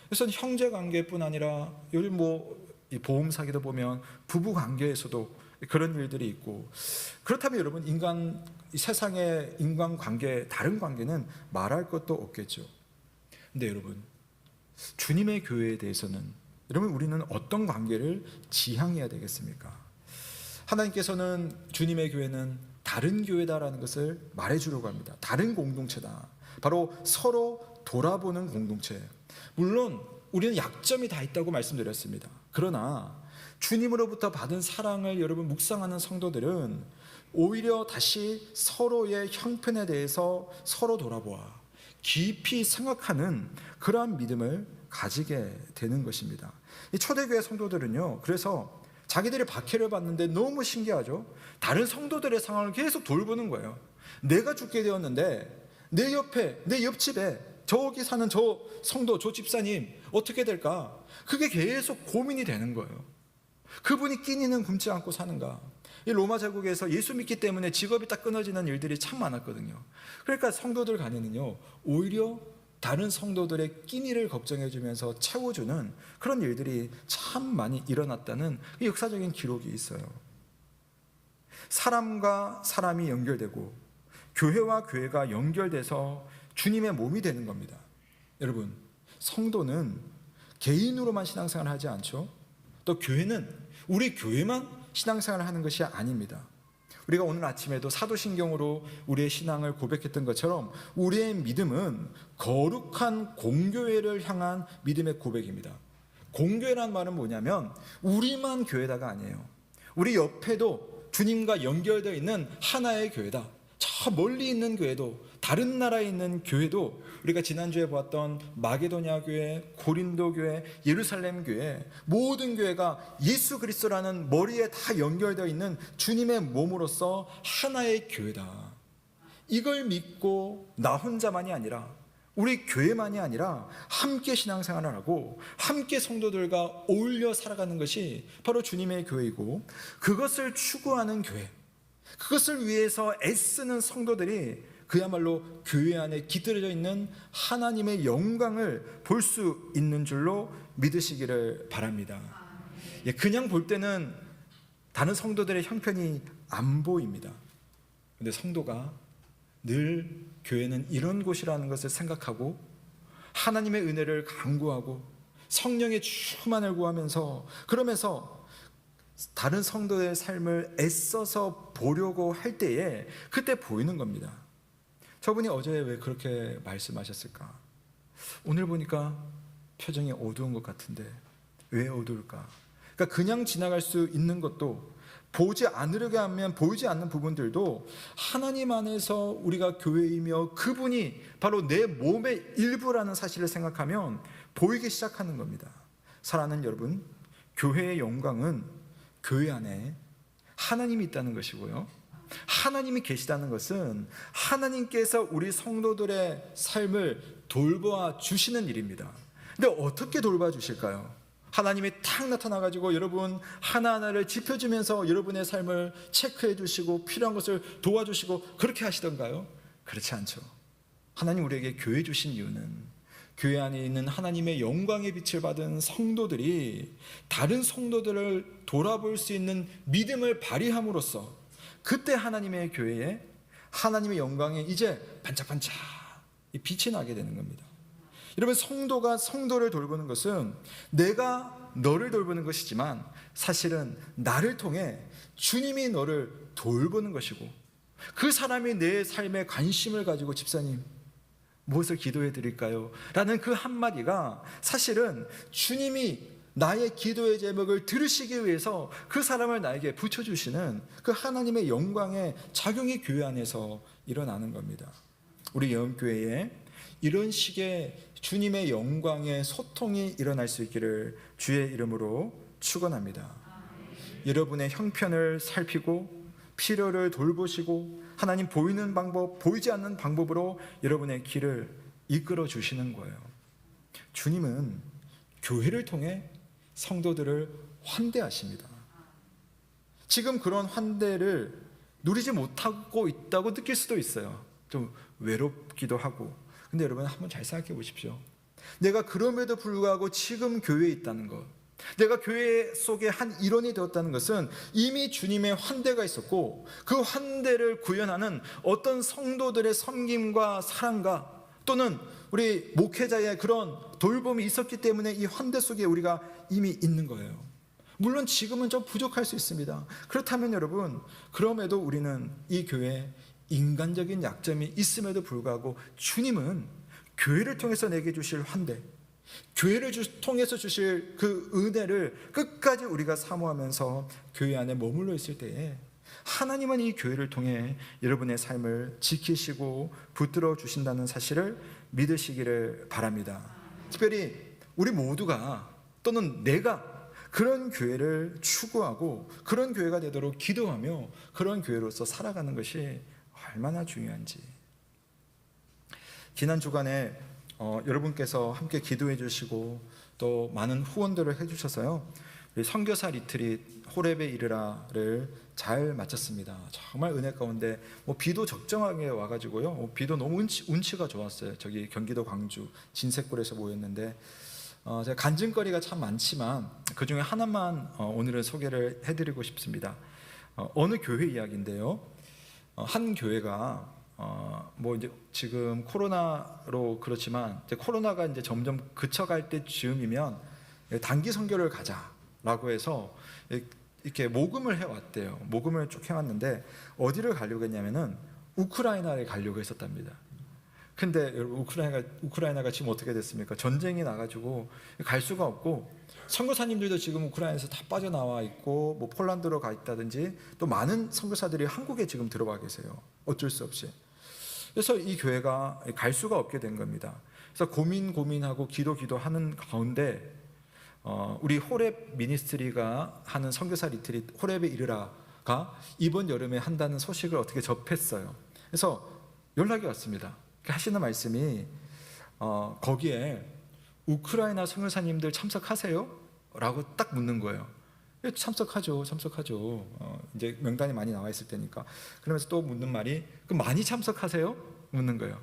그래서 형제 관계뿐 아니라 요즘 뭐 이 보험 사기도 보면 부부 관계에서도 그런 일들이 있고, 그렇다면 여러분 이 세상의 인간 관계 다른 관계는 말할 것도 없겠죠. 근데 여러분 주님의 교회에 대해서는 여러분 우리는 어떤 관계를 지향해야 되겠습니까? 하나님께서는 주님의 교회는 다른 교회다라는 것을 말해주려고 합니다. 다른 공동체다. 바로 서로 돌아보는 공동체. 물론 우리는 약점이 다 있다고 말씀드렸습니다. 그러나 주님으로부터 받은 사랑을 여러분 묵상하는 성도들은 오히려 다시 서로의 형편에 대해서 서로 돌아보아 깊이 생각하는 그러한 믿음을 가지게 되는 것입니다. 이 초대교회 성도들은요, 그래서 자기들이 박해를 받는데 너무 신기하죠. 다른 성도들의 상황을 계속 돌보는 거예요. 내가 죽게 되었는데 내 옆에, 내 옆집에 저기 사는 저 성도, 저 집사님 어떻게 될까? 그게 계속 고민이 되는 거예요. 그분이 끼니는 굶지 않고 사는가? 이 로마 제국에서 예수 믿기 때문에 직업이 딱 끊어지는 일들이 참 많았거든요. 그러니까 성도들 간에는요, 오히려 다른 성도들의 끼니를 걱정해주면서 채워주는 그런 일들이 참 많이 일어났다는 역사적인 기록이 있어요. 사람과 사람이 연결되고 교회와 교회가 연결돼서 주님의 몸이 되는 겁니다. 여러분, 성도는 개인으로만 신앙생활을 하지 않죠. 또 교회는 우리 교회만 신앙생활을 하는 것이 아닙니다. 우리가 오늘 아침에도 사도신경으로 우리의 신앙을 고백했던 것처럼 우리의 믿음은 거룩한 공교회를 향한 믿음의 고백입니다. 공교회란 말은 뭐냐면 우리만 교회다가 아니에요. 우리 옆에도 주님과 연결되어 있는 하나의 교회다. 저 멀리 있는 교회도, 다른 나라에 있는 교회도, 우리가 지난주에 보았던 마게도냐 교회, 고린도 교회, 예루살렘 교회, 모든 교회가 예수 그리스도라는 머리에 다 연결되어 있는 주님의 몸으로서 하나의 교회다. 이걸 믿고 나 혼자만이 아니라 우리 교회만이 아니라 함께 신앙생활을 하고 함께 성도들과 어울려 살아가는 것이 바로 주님의 교회이고, 그것을 추구하는 교회, 그것을 위해서 애쓰는 성도들이 그야말로 교회 안에 깃들여져 있는 하나님의 영광을 볼 수 있는 줄로 믿으시기를 바랍니다. 그냥 볼 때는 다른 성도들의 형편이 안 보입니다. 근데 성도가 늘 교회는 이런 곳이라는 것을 생각하고 하나님의 은혜를 간구하고 성령의 충만을 구하면서, 그러면서 다른 성도의 삶을 애써서 보려고 할 때에 그때 보이는 겁니다. 저분이 어제 왜 그렇게 말씀하셨을까? 오늘 보니까 표정이 어두운 것 같은데 왜 어두울까? 그러니까 그냥 지나갈 수 있는 것도, 보지 않으려고 하면 보이지 않는 부분들도 하나님 안에서 우리가 교회이며 그분이 바로 내 몸의 일부라는 사실을 생각하면 보이기 시작하는 겁니다. 사랑하는 여러분, 교회의 영광은 교회 안에 하나님이 있다는 것이고요, 하나님이 계시다는 것은 하나님께서 우리 성도들의 삶을 돌보아 주시는 일입니다. 근데 어떻게 돌봐 주실까요? 하나님이 탁 나타나가지고 여러분 하나하나를 짚어주면서 여러분의 삶을 체크해 주시고 필요한 것을 도와주시고 그렇게 하시던가요? 그렇지 않죠. 하나님 우리에게 교회 주신 이유는 교회 안에 있는 하나님의 영광의 빛을 받은 성도들이 다른 성도들을 돌아볼 수 있는 믿음을 발휘함으로써 그때 하나님의 교회에 하나님의 영광에 이제 반짝반짝 빛이 나게 되는 겁니다. 여러분, 성도가 성도를 돌보는 것은 내가 너를 돌보는 것이지만 사실은 나를 통해 주님이 너를 돌보는 것이고, 그 사람이 내 삶에 관심을 가지고 집사님 무엇을 기도해 드릴까요? 라는 그 한마디가 사실은 주님이 나의 기도의 제목을 들으시기 위해서 그 사람을 나에게 붙여주시는 그 하나님의 영광의 작용이 교회 안에서 일어나는 겁니다. 우리 예언교회에 이런 식의 주님의 영광의 소통이 일어날 수 있기를 주의 이름으로 축원합니다. 여러분의 형편을 살피고 필요를 돌보시고 하나님 보이는 방법, 보이지 않는 방법으로 여러분의 길을 이끌어 주시는 거예요. 주님은 교회를 통해 성도들을 환대하십니다. 지금 그런 환대를 누리지 못하고 있다고 느낄 수도 있어요. 좀 외롭기도 하고. 근데 여러분 한번 잘 생각해 보십시오. 내가 그럼에도 불구하고 지금 교회에 있다는 것, 내가 교회 속의 한 일원이 되었다는 것은 이미 주님의 환대가 있었고, 그 환대를 구현하는 어떤 성도들의 섬김과 사랑과 또는 우리 목회자의 그런 돌봄이 있었기 때문에 이 환대 속에 우리가 이미 있는 거예요. 물론 지금은 좀 부족할 수 있습니다. 그렇다면 여러분, 그럼에도 우리는 이 교회에 인간적인 약점이 있음에도 불구하고 주님은 교회를 통해서 내게 주실 환대, 교회를 통해서 주실 그 은혜를 끝까지 우리가 사모하면서 교회 안에 머물러 있을 때에 하나님은 이 교회를 통해 여러분의 삶을 지키시고 붙들어 주신다는 사실을 믿으시기를 바랍니다. 특별히 우리 모두가 또는 내가 그런 교회를 추구하고 그런 교회가 되도록 기도하며 그런 교회로서 살아가는 것이 얼마나 중요한지. 지난 주간에 여러분께서 함께 기도해 주시고 또 많은 후원들을 해주셔서요, 선교사 리트릿 호렙에 이르라를 잘 마쳤습니다. 정말 은혜 가운데 비도 적정하게 와가지고요, 비도 너무 운치가 좋았어요. 저기 경기도 광주 진색골에서 모였는데 제가 간증거리가 참 많지만 그 중에 하나만 오늘은 소개를 해드리고 싶습니다. 어느 교회 이야기인데요, 한 교회가 이제 지금 코로나로 그렇지만 이제 코로나가 이제 점점 그쳐갈 때쯤이면 단기 선교를 가자라고 해서 이렇게 모금을 해왔대요. 모금을 쭉 해왔는데 어디를 가려고 했냐면은 우크라이나를 가려고 했었답니다. 근데 여러분, 우크라이나가 지금 어떻게 됐습니까? 전쟁이 나가지고 갈 수가 없고, 선교사님들도 지금 우크라이나에서 다 빠져나와 있고 폴란드로 가 있다든지 또 많은 선교사들이 한국에 지금 들어와 계세요. 어쩔 수 없이. 그래서 이 교회가 갈 수가 없게 된 겁니다. 그래서 고민하고 기도하는 가운데 우리 호렙 미니스트리가 하는 선교사 리트릿 호렙에 이르라가 이번 여름에 한다는 소식을 어떻게 접했어요. 그래서 연락이 왔습니다. 하시는 말씀이 거기에 우크라이나 선교사님들 참석하세요? 라고 딱 묻는 거예요. 참석하죠. 이제 명단이 많이 나와 있을 테니까. 그러면서 또 묻는 말이, 그럼 많이 참석하세요? 묻는 거예요.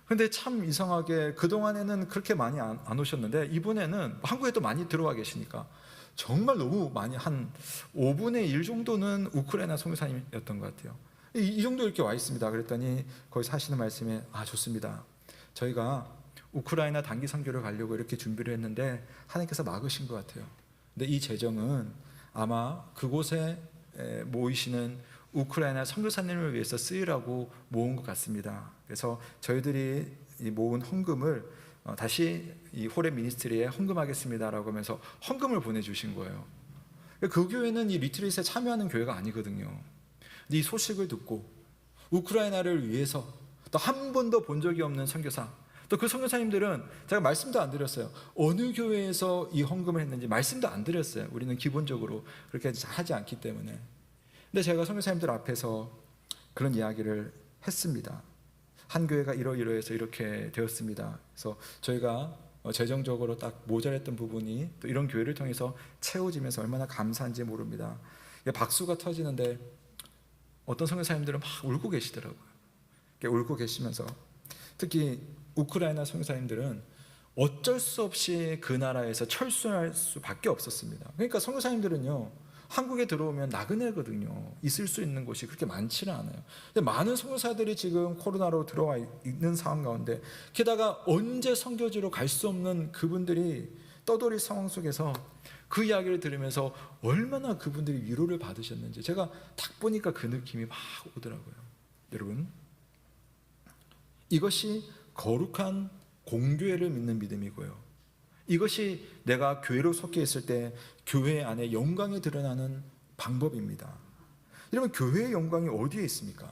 근데 참 이상하게 그동안에는 그렇게 많이 안 오셨는데 이번에는 한국에 또 많이 들어와 계시니까 정말 너무 많이, 한 5분의 1 정도는 우크라이나 선교사님이었던 것 같아요. 이 정도 이렇게 와 있습니다. 그랬더니 거기서 하시는 말씀에, 좋습니다. 저희가 우크라이나 단기 선교를 가려고 이렇게 준비를 했는데 하나님께서 막으신 것 같아요. 근데 이 재정은 아마 그곳에 모이시는 우크라이나 선교사님을 위해서 쓰이라고 모은 것 같습니다. 그래서 저희들이 모은 헌금을 다시 이 홀의 미니스트리에 헌금하겠습니다라고 하면서 헌금을 보내주신 거예요. 그 교회는 이 리트릿에 참여하는 교회가 아니거든요. 근데 이 소식을 듣고 우크라이나를 위해서 또 한 번도 본 적이 없는 선교사, 또 그 선교사님들은 제가 말씀도 안 드렸어요. 어느 교회에서 이 헌금을 했는지 말씀도 안 드렸어요. 우리는 기본적으로 그렇게 하지 않기 때문에. 근데 제가 선교사님들 앞에서 그런 이야기를 했습니다. 한 교회가 이러이러해서 이렇게 되었습니다. 그래서 저희가 재정적으로 딱 모자랐던 부분이 또 이런 교회를 통해서 채워지면서 얼마나 감사한지 모릅니다. 박수가 터지는데 어떤 선교사님들은 막 울고 계시더라고요. 울고 계시면서 특히 우크라이나 선교사님들은 어쩔 수 없이 그 나라에서 철수할 수밖에 없었습니다. 그러니까 선교사님들은요, 한국에 들어오면 나그네거든요. 있을 수 있는 곳이 그렇게 많지는 않아요. 근데 많은 선교사들이 지금 코로나로 들어와 있는 상황 가운데, 게다가 언제 선교지로 갈 수 없는 그분들이 떠돌이 상황 속에서 그 이야기를 들으면서 얼마나 그분들이 위로를 받으셨는지 제가 딱 보니까 그 느낌이 막 오더라고요. 여러분, 이것이 거룩한 공교회를 믿는 믿음이고요, 이것이 내가 교회로 속해 있을 때 교회 안에 영광이 드러나는 방법입니다. 여러분, 교회의 영광이 어디에 있습니까?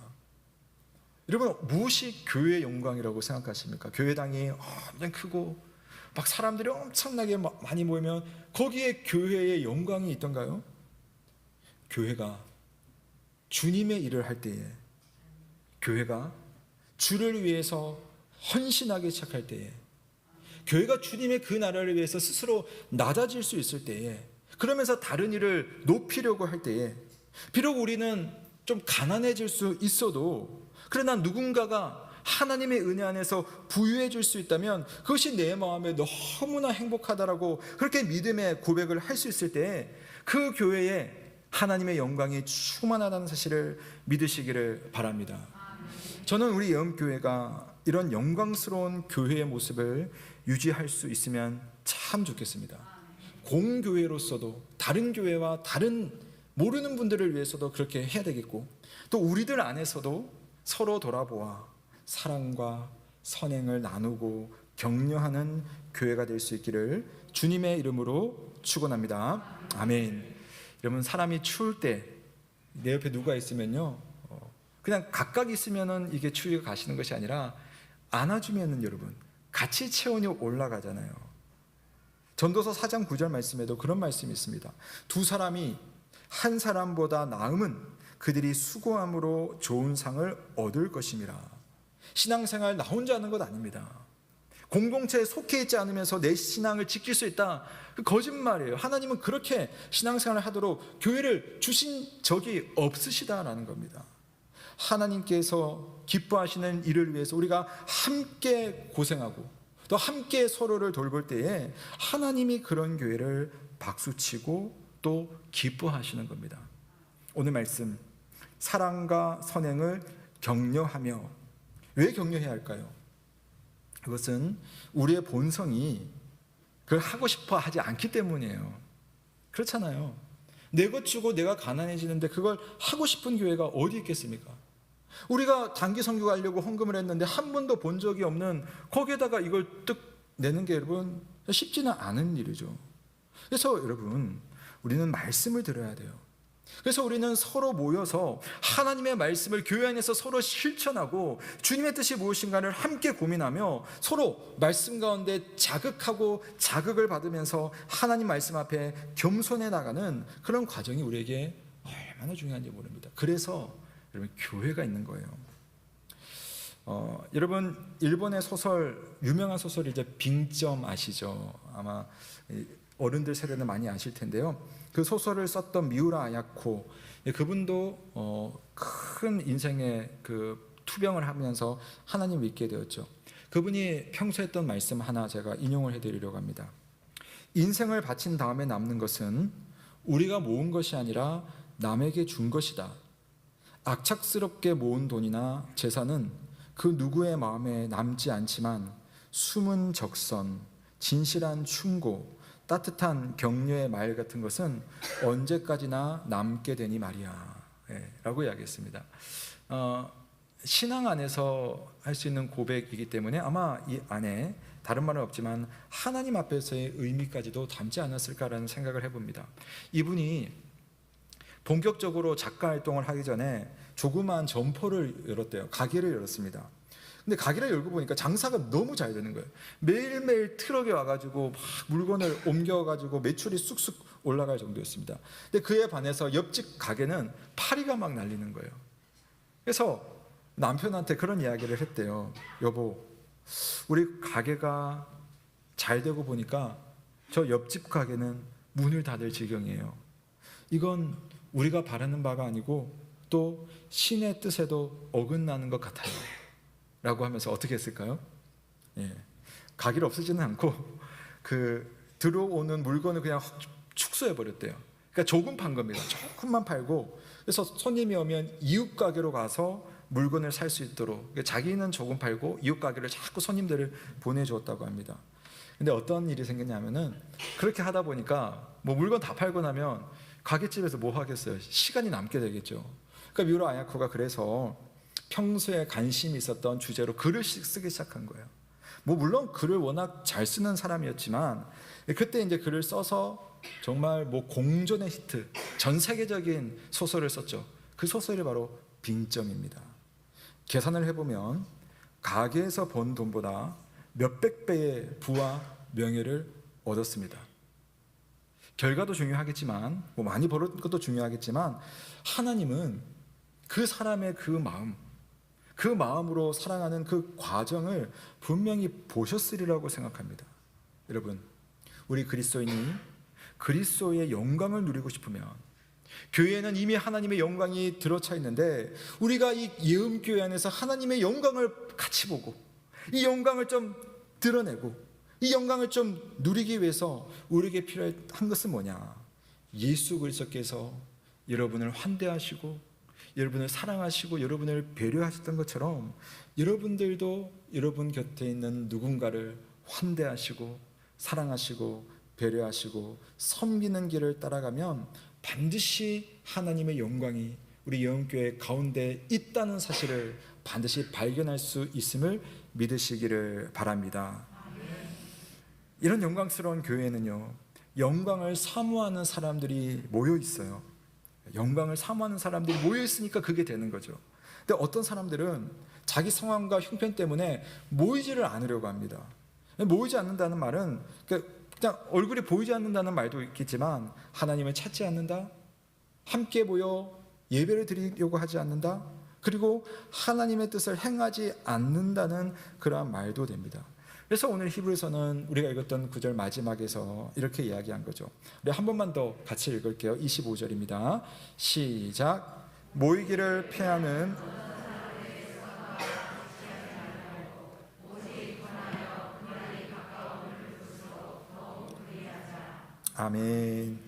여러분, 무엇이 교회의 영광이라고 생각하십니까? 교회당이 엄청 크고 막 사람들이 엄청나게 많이 모이면 거기에 교회의 영광이 있던가요? 교회가 주님의 일을 할 때에, 교회가 주를 위해서 헌신하기 시작할 때에, 교회가 주님의 그 나라를 위해서 스스로 낮아질 수 있을 때에, 그러면서 다른 일을 높이려고 할 때에, 비록 우리는 좀 가난해질 수 있어도 그러나 누군가가 하나님의 은혜 안에서 부유해 줄 수 있다면 그것이 내 마음에 너무나 행복하다라고 그렇게 믿음의 고백을 할 수 있을 때에 그 교회에 하나님의 영광이 충만하다는 사실을 믿으시기를 바랍니다. 저는 우리 예언교회가 이런 영광스러운 교회의 모습을 유지할 수 있으면 참 좋겠습니다. 공교회로서도 다른 교회와 다른 모르는 분들을 위해서도 그렇게 해야 되겠고, 또 우리들 안에서도 서로 돌아보아 사랑과 선행을 나누고 격려하는 교회가 될 수 있기를 주님의 이름으로 축원합니다. 아멘. 여러분, 사람이 추울 때 내 옆에 누가 있으면요, 그냥 각각 있으면은 이게 추위가 가시는 것이 아니라 안아주면은 여러분 같이 체온이 올라가잖아요. 전도서 4장 9절 말씀에도 그런 말씀이 있습니다. 두 사람이 한 사람보다 나음은 그들이 수고함으로 좋은 상을 얻을 것임이라. 신앙생활 나 혼자 하는 것 아닙니다. 공동체에 속해 있지 않으면서 내 신앙을 지킬 수 있다, 그 거짓말이에요. 하나님은 그렇게 신앙생활을 하도록 교회를 주신 적이 없으시다라는 겁니다. 하나님께서 기뻐하시는 일을 위해서 우리가 함께 고생하고 또 함께 서로를 돌볼 때에 하나님이 그런 교회를 박수치고 또 기뻐하시는 겁니다. 오늘 말씀, 사랑과 선행을 격려하며. 왜 격려해야 할까요? 그것은 우리의 본성이 그걸 하고 싶어 하지 않기 때문이에요. 그렇잖아요. 내 것 주고 내가 가난해지는데 그걸 하고 싶은 교회가 어디 있겠습니까? 우리가 단기 선교 가려고 헌금을 했는데 한 번도 본 적이 없는 거기에다가 이걸 뜩 내는 게 여러분 쉽지는 않은 일이죠. 그래서 여러분, 우리는 말씀을 들어야 돼요. 그래서 우리는 서로 모여서 하나님의 말씀을 교회 안에서 서로 실천하고 주님의 뜻이 무엇인가를 함께 고민하며 서로 말씀 가운데 자극하고 자극을 받으면서 하나님 말씀 앞에 겸손해 나가는 그런 과정이 우리에게 얼마나 중요한지 모릅니다. 그래서 여러분, 교회가 있는 거예요. 여러분 일본의 소설 유명한 소설이 이제 빙점 아시죠? 아마 어른들 세대는 많이 아실 텐데요. 그 소설을 썼던 미우라 아야코 그분도 큰 인생의 그 투병을 하면서 하나님 믿게 되었죠. 그분이 평소에 했던 말씀 하나 제가 인용을 해드리려고 합니다. 인생을 바친 다음에 남는 것은 우리가 모은 것이 아니라 남에게 준 것이다. 악착스럽게 모은 돈이나 재산은 그 누구의 마음에 남지 않지만 숨은 적선, 진실한 충고, 따뜻한 격려의 말 같은 것은 언제까지나 남게 되니 말이야 라고 이야기했습니다. 신앙 안에서 할 수 있는 고백이기 때문에 아마 이 안에 다른 말은 없지만 하나님 앞에서의 의미까지도 담지 않았을까라는 생각을 해봅니다. 이분이 본격적으로 작가 활동을 하기 전에 조그마한 점포를 열었대요. 가게를 열었습니다. 근데 가게를 열고 보니까 장사가 너무 잘 되는 거예요. 매일매일 트럭에 와가지고 막 물건을 옮겨가지고 매출이 쑥쑥 올라갈 정도였습니다. 근데 그에 반해서 옆집 가게는 파리가 막 날리는 거예요. 그래서 남편한테 그런 이야기를 했대요. 여보, 우리 가게가 잘 되고 보니까 저 옆집 가게는 문을 닫을 지경이에요. 이건 우리가 바라는 바가 아니고 또 신의 뜻에도 어긋나는 것 같아요 라고 하면서 어떻게 했을까요? 가게를 없애지는 않고 그 들어오는 물건을 그냥 축소해 버렸대요. 그러니까 조금 판 겁니다. 조금만 팔고, 그래서 손님이 오면 이웃 가게로 가서 물건을 살 수 있도록 자기는 조금 팔고 이웃 가게를 자꾸 손님들을 보내주었다고 합니다. 근데 어떤 일이 생겼냐면은 그렇게 하다 보니까 뭐 물건 다 팔고 나면 가게집에서 뭐 하겠어요? 시간이 남게 되겠죠. 그러니까 미우라 아야코가 그래서 평소에 관심이 있었던 주제로 글을 쓰기 시작한 거예요. 뭐 물론 글을 워낙 잘 쓰는 사람이었지만 그때 이제 글을 써서 정말 뭐 공존의 히트, 전 세계적인 소설을 썼죠. 그 소설이 바로 빙점입니다. 계산을 해보면 가게에서 번 돈보다 몇백 배의 부와 명예를 얻었습니다. 결과도 중요하겠지만, 뭐 많이 벌은 것도 중요하겠지만, 하나님은 그 사람의 그 마음, 그 마음으로 사랑하는 그 과정을 분명히 보셨으리라고 생각합니다. 여러분, 우리 그리스도인이 그리스도의 영광을 누리고 싶으면 교회에는 이미 하나님의 영광이 들어차 있는데 우리가 이 예음교회 안에서 하나님의 영광을 같이 보고 이 영광을 좀 드러내고 이 영광을 좀 누리기 위해서 우리에게 필요한 것은 뭐냐? 예수 그리스도께서 여러분을 환대하시고 여러분을 사랑하시고 여러분을 배려하셨던 것처럼 여러분들도 여러분 곁에 있는 누군가를 환대하시고 사랑하시고 배려하시고 섬기는 길을 따라가면 반드시 하나님의 영광이 우리 예언교회 가운데 있다는 사실을 반드시 발견할 수 있음을 믿으시기를 바랍니다. 이런 영광스러운 교회에는요, 영광을 사모하는 사람들이 모여 있어요. 영광을 사모하는 사람들이 모여 있으니까 그게 되는 거죠. 근데 어떤 사람들은 자기 상황과 형편 때문에 모이지를 않으려고 합니다. 모이지 않는다는 말은 그냥 얼굴이 보이지 않는다는 말도 있겠지만 하나님을 찾지 않는다, 함께 모여 예배를 드리려고 하지 않는다, 그리고 하나님의 뜻을 행하지 않는다는 그러한 말도 됩니다. 그래서 오늘 히브리서는 우리가 읽었던 9절 마지막에서 이렇게 이야기한 거죠. 우리 한 번만 더 같이 읽을게요. 25절입니다. 시작. 모이기를 피하는 아멘.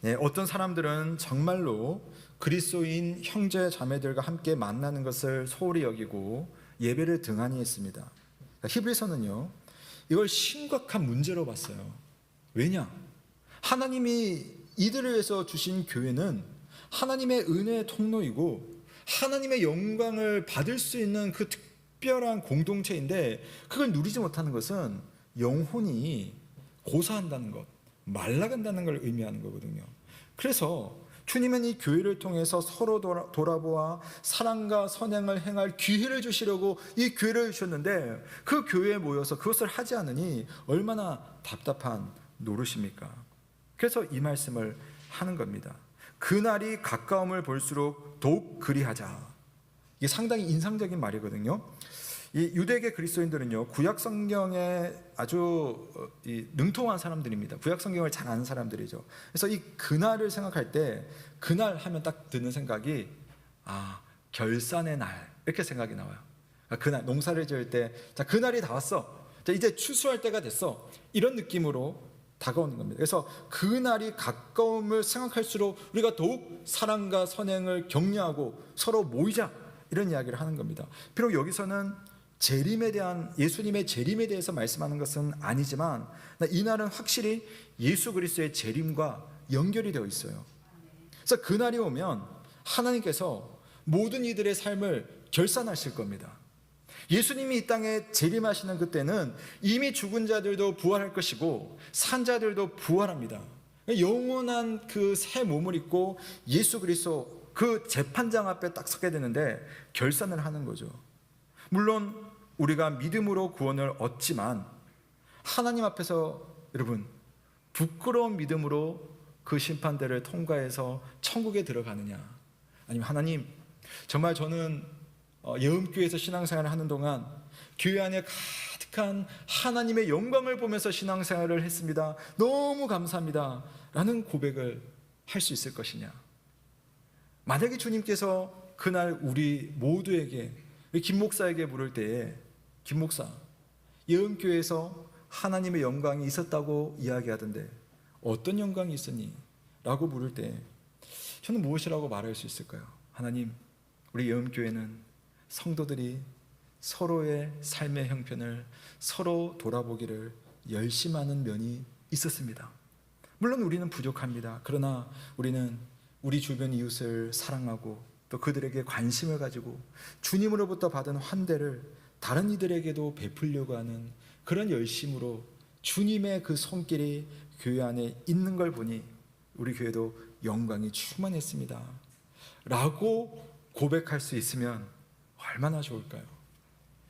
네, 어떤 사람들은 정말로 그리스도인 형제 자매들과 함께 만나는 것을 소홀히 여기고 예배를 등한히 했습니다. 히브리서는요, 이걸 심각한 문제로 봤어요. 왜냐? 하나님이 이들을 위해서 주신 교회는 하나님의 은혜의 통로이고 하나님의 영광을 받을 수 있는 그 특별한 공동체인데 그걸 누리지 못하는 것은 영혼이 고사한다는 것, 말라간다는 걸 의미하는 거거든요. 그래서 주님은 이 교회를 통해서 서로 돌아보아 사랑과 선행을 행할 기회를 주시려고 이 교회를 주셨는데 그 교회에 모여서 그것을 하지 않으니 얼마나 답답한 노릇입니까? 그래서 이 말씀을 하는 겁니다. 그날이 가까움을 볼수록 더욱 그리하자. 이게 상당히 인상적인 말이거든요. 이 유대계 그리스도인들은요, 구약 성경에 아주 능통한 사람들입니다. 구약 성경을 잘 아는 사람들이죠. 그래서 이 그날을 생각할 때, 그날 하면 딱 드는 생각이 결산의 날, 이렇게 생각이 나와요. 그날 농사를 지을 때, 자, 그날이 다 왔어. 자, 이제 추수할 때가 됐어. 이런 느낌으로 다가오는 겁니다. 그래서 그날이 가까움을 생각할수록 우리가 더욱 사랑과 선행을 격려하고 서로 모이자, 이런 이야기를 하는 겁니다. 비록 여기서는 재림에 대한, 예수님의 재림에 대해서 말씀하는 것은 아니지만 이날은 확실히 예수 그리스도의 재림과 연결이 되어 있어요. 그래서 그날이 오면 하나님께서 모든 이들의 삶을 결산하실 겁니다. 예수님이 이 땅에 재림하시는 그때는 이미 죽은 자들도 부활할 것이고 산 자들도 부활합니다. 영원한 그 새 몸을 입고 예수 그리스도 그 재판장 앞에 딱 서게 되는데 결산을 하는 거죠. 물론 우리가 믿음으로 구원을 얻지만 하나님 앞에서 여러분 부끄러운 믿음으로 그 심판대를 통과해서 천국에 들어가느냐, 아니면 하나님 정말 저는 예음교회에서 신앙생활을 하는 동안 교회 안에 가득한 하나님의 영광을 보면서 신앙생활을 했습니다, 너무 감사합니다 라는 고백을 할 수 있을 것이냐. 만약에 주님께서 그날 우리 모두에게, 김 목사에게 물을 때에 김 목사, 예음교회에서 하나님의 영광이 있었다고 이야기하던데 어떤 영광이 있었니? 라고 물을 때 저는 무엇이라고 말할 수 있을까요? 하나님, 우리 예음교회는 성도들이 서로의 삶의 형편을 서로 돌아보기를 열심하는 면이 있었습니다. 물론 우리는 부족합니다. 그러나 우리는 우리 주변 이웃을 사랑하고 또 그들에게 관심을 가지고 주님으로부터 받은 환대를 다른 이들에게도 베풀려고 하는 그런 열심으로 주님의 그 손길이 교회 안에 있는 걸 보니 우리 교회도 영광이 충만했습니다 라고 고백할 수 있으면 얼마나 좋을까요?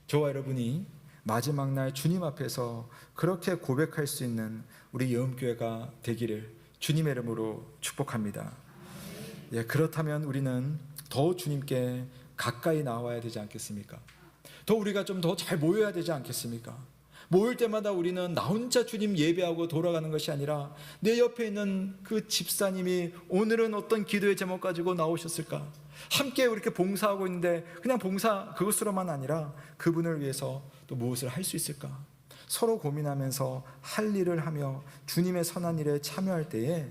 저와 여러분이 마지막 날 주님 앞에서 그렇게 고백할 수 있는 우리 예음교회가 되기를 주님의 이름으로 축복합니다. 예, 그렇다면 우리는 더 주님께 가까이 나와야 되지 않겠습니까? 더 우리가 좀 더 잘 모여야 되지 않겠습니까? 모일 때마다 우리는 나 혼자 주님 예배하고 돌아가는 것이 아니라 내 옆에 있는 그 집사님이 오늘은 어떤 기도의 제목 가지고 나오셨을까? 함께 이렇게 봉사하고 있는데 그냥 봉사 그것으로만 아니라 그분을 위해서 또 무엇을 할 수 있을까? 서로 고민하면서 할 일을 하며 주님의 선한 일에 참여할 때에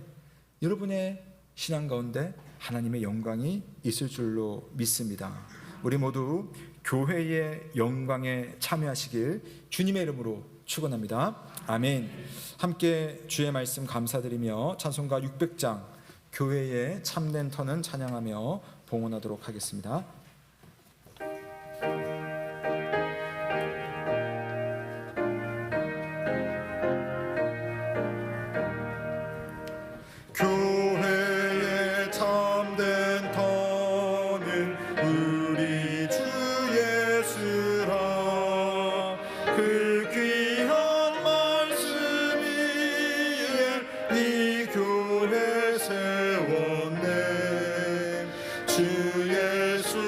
여러분의 신앙 가운데 하나님의 영광이 있을 줄로 믿습니다. 우리 모두 교회의 영광에 참여하시길 주님의 이름으로 축원합니다. 아멘. 함께 주의 말씀 감사드리며 찬송가 600장 교회의 참된 터는 찬양하며 봉헌하도록 하겠습니다.
교회의 참된 터는 우리 주 예수라. 그 귀한 말씀 위에 이 교회 세웠네. 주 예수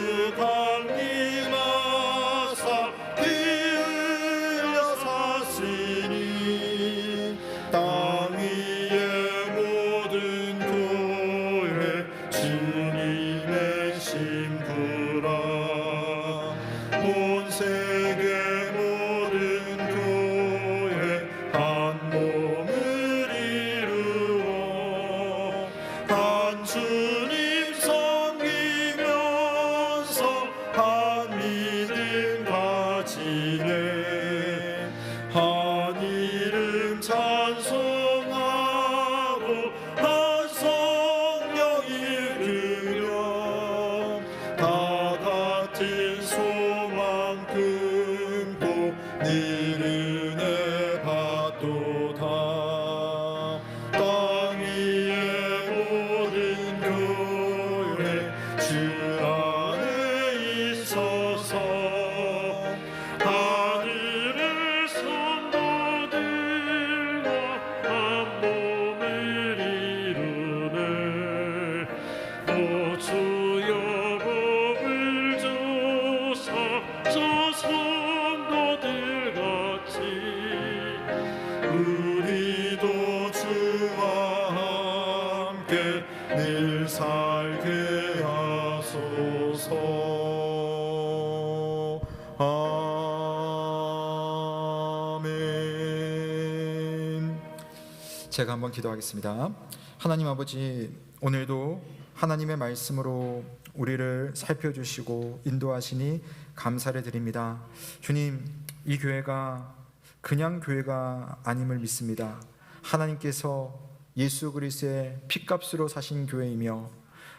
제가 한번 기도하겠습니다. 하나님 아버지, 오늘도 하나님의 말씀으로 우리를 살펴주시고 인도하시니 감사를 드립니다. 주님, 이 교회가 그냥 교회가 아님을 믿습니다. 하나님께서 예수 그리스도의 피값으로 사신 교회이며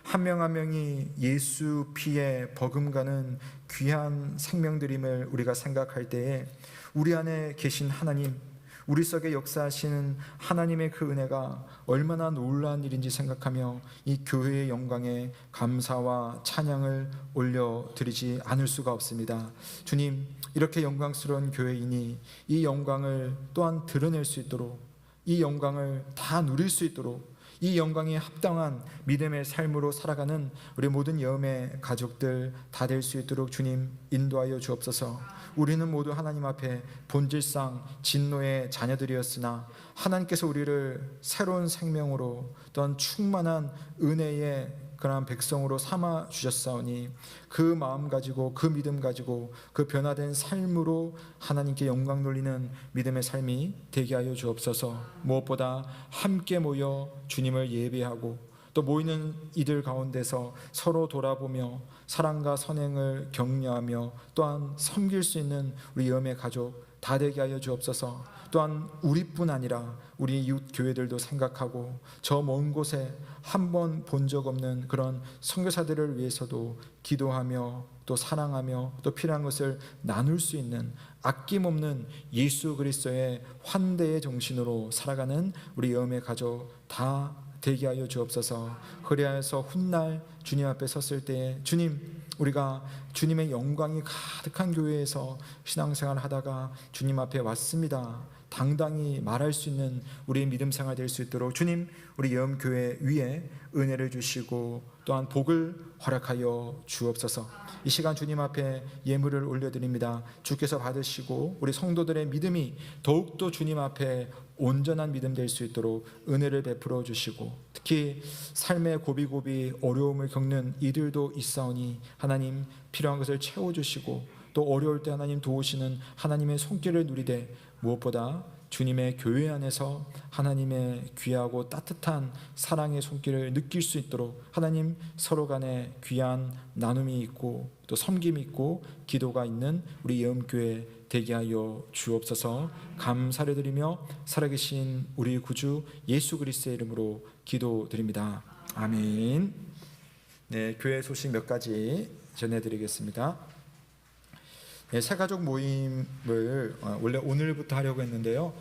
한 명 한 명이 예수 피에 버금가는 귀한 생명들임을 우리가 생각할 때에 우리 안에 계신 하나님, 우리 속에 역사하시는 하나님의 그 은혜가 얼마나 놀라운 일인지 생각하며 이 교회의 영광에 감사와 찬양을 올려드리지 않을 수가 없습니다. 주님, 이렇게 영광스러운 교회이니 이 영광을 또한 드러낼 수 있도록, 이 영광을 다 누릴 수 있도록, 이 영광에 합당한 믿음의 삶으로 살아가는 우리 모든 여음의 가족들 다 될 수 있도록 주님 인도하여 주옵소서. 우리는 모두 하나님 앞에 본질상 진노의 자녀들이었으나 하나님께서 우리를 새로운 생명으로 또한 충만한 은혜의 그러한 백성으로 삼아 주셨사오니 그 마음 가지고 그 믿음 가지고 그 변화된 삶으로 하나님께 영광 돌리는 믿음의 삶이 되게 하여 주옵소서. 무엇보다 함께 모여 주님을 예배하고 또 모이는 이들 가운데서 서로 돌아보며 사랑과 선행을 격려하며 또한 섬길 수 있는 우리 여음의 가족 다 되게 하여 주옵소서. 또한 우리뿐 아니라 우리 이웃 교회들도 생각하고 저 먼 곳에 한 번 본 적 없는 그런 선교사들을 위해서도 기도하며 또 사랑하며 또 필요한 것을 나눌 수 있는 아낌없는 예수 그리스도의 환대의 정신으로 살아가는 우리 여음의 가족 다 되게 하여 주옵소서. 그리하여서 훗날 주님 앞에 섰을 때에 주님, 우리가 주님의 영광이 가득한 교회에서 신앙생활을 하다가 주님 앞에 왔습니다, 당당히 말할 수 있는 우리의 믿음 생활 될 수 있도록 주님, 우리 여음교회 위에 은혜를 주시고 또한 복을 허락하여 주옵소서. 이 시간 주님 앞에 예물을 올려드립니다. 주께서 받으시고 우리 성도들의 믿음이 더욱더 주님 앞에 온전한 믿음 될 수 있도록 은혜를 베풀어 주시고 특히 삶의 고비고비 어려움을 겪는 이들도 있사오니 하나님 필요한 것을 채워주시고 또 어려울 때 하나님 도우시는 하나님의 손길을 누리되 무엇보다 주님의 교회 안에서 하나님의 귀하고 따뜻한 사랑의 손길을 느낄 수 있도록 하나님 서로 간에 귀한 나눔이 있고 또 섬김이 있고 기도가 있는 우리 여음교회 되게 하여 주옵소서. 감사를 드리며 살아계신 우리 구주 예수 그리스도의 이름으로 기도드립니다. 아멘. 네, 교회 소식 몇 가지 전해드리겠습니다. 네, 새가족 모임을 원래 오늘부터 하려고 했는데요.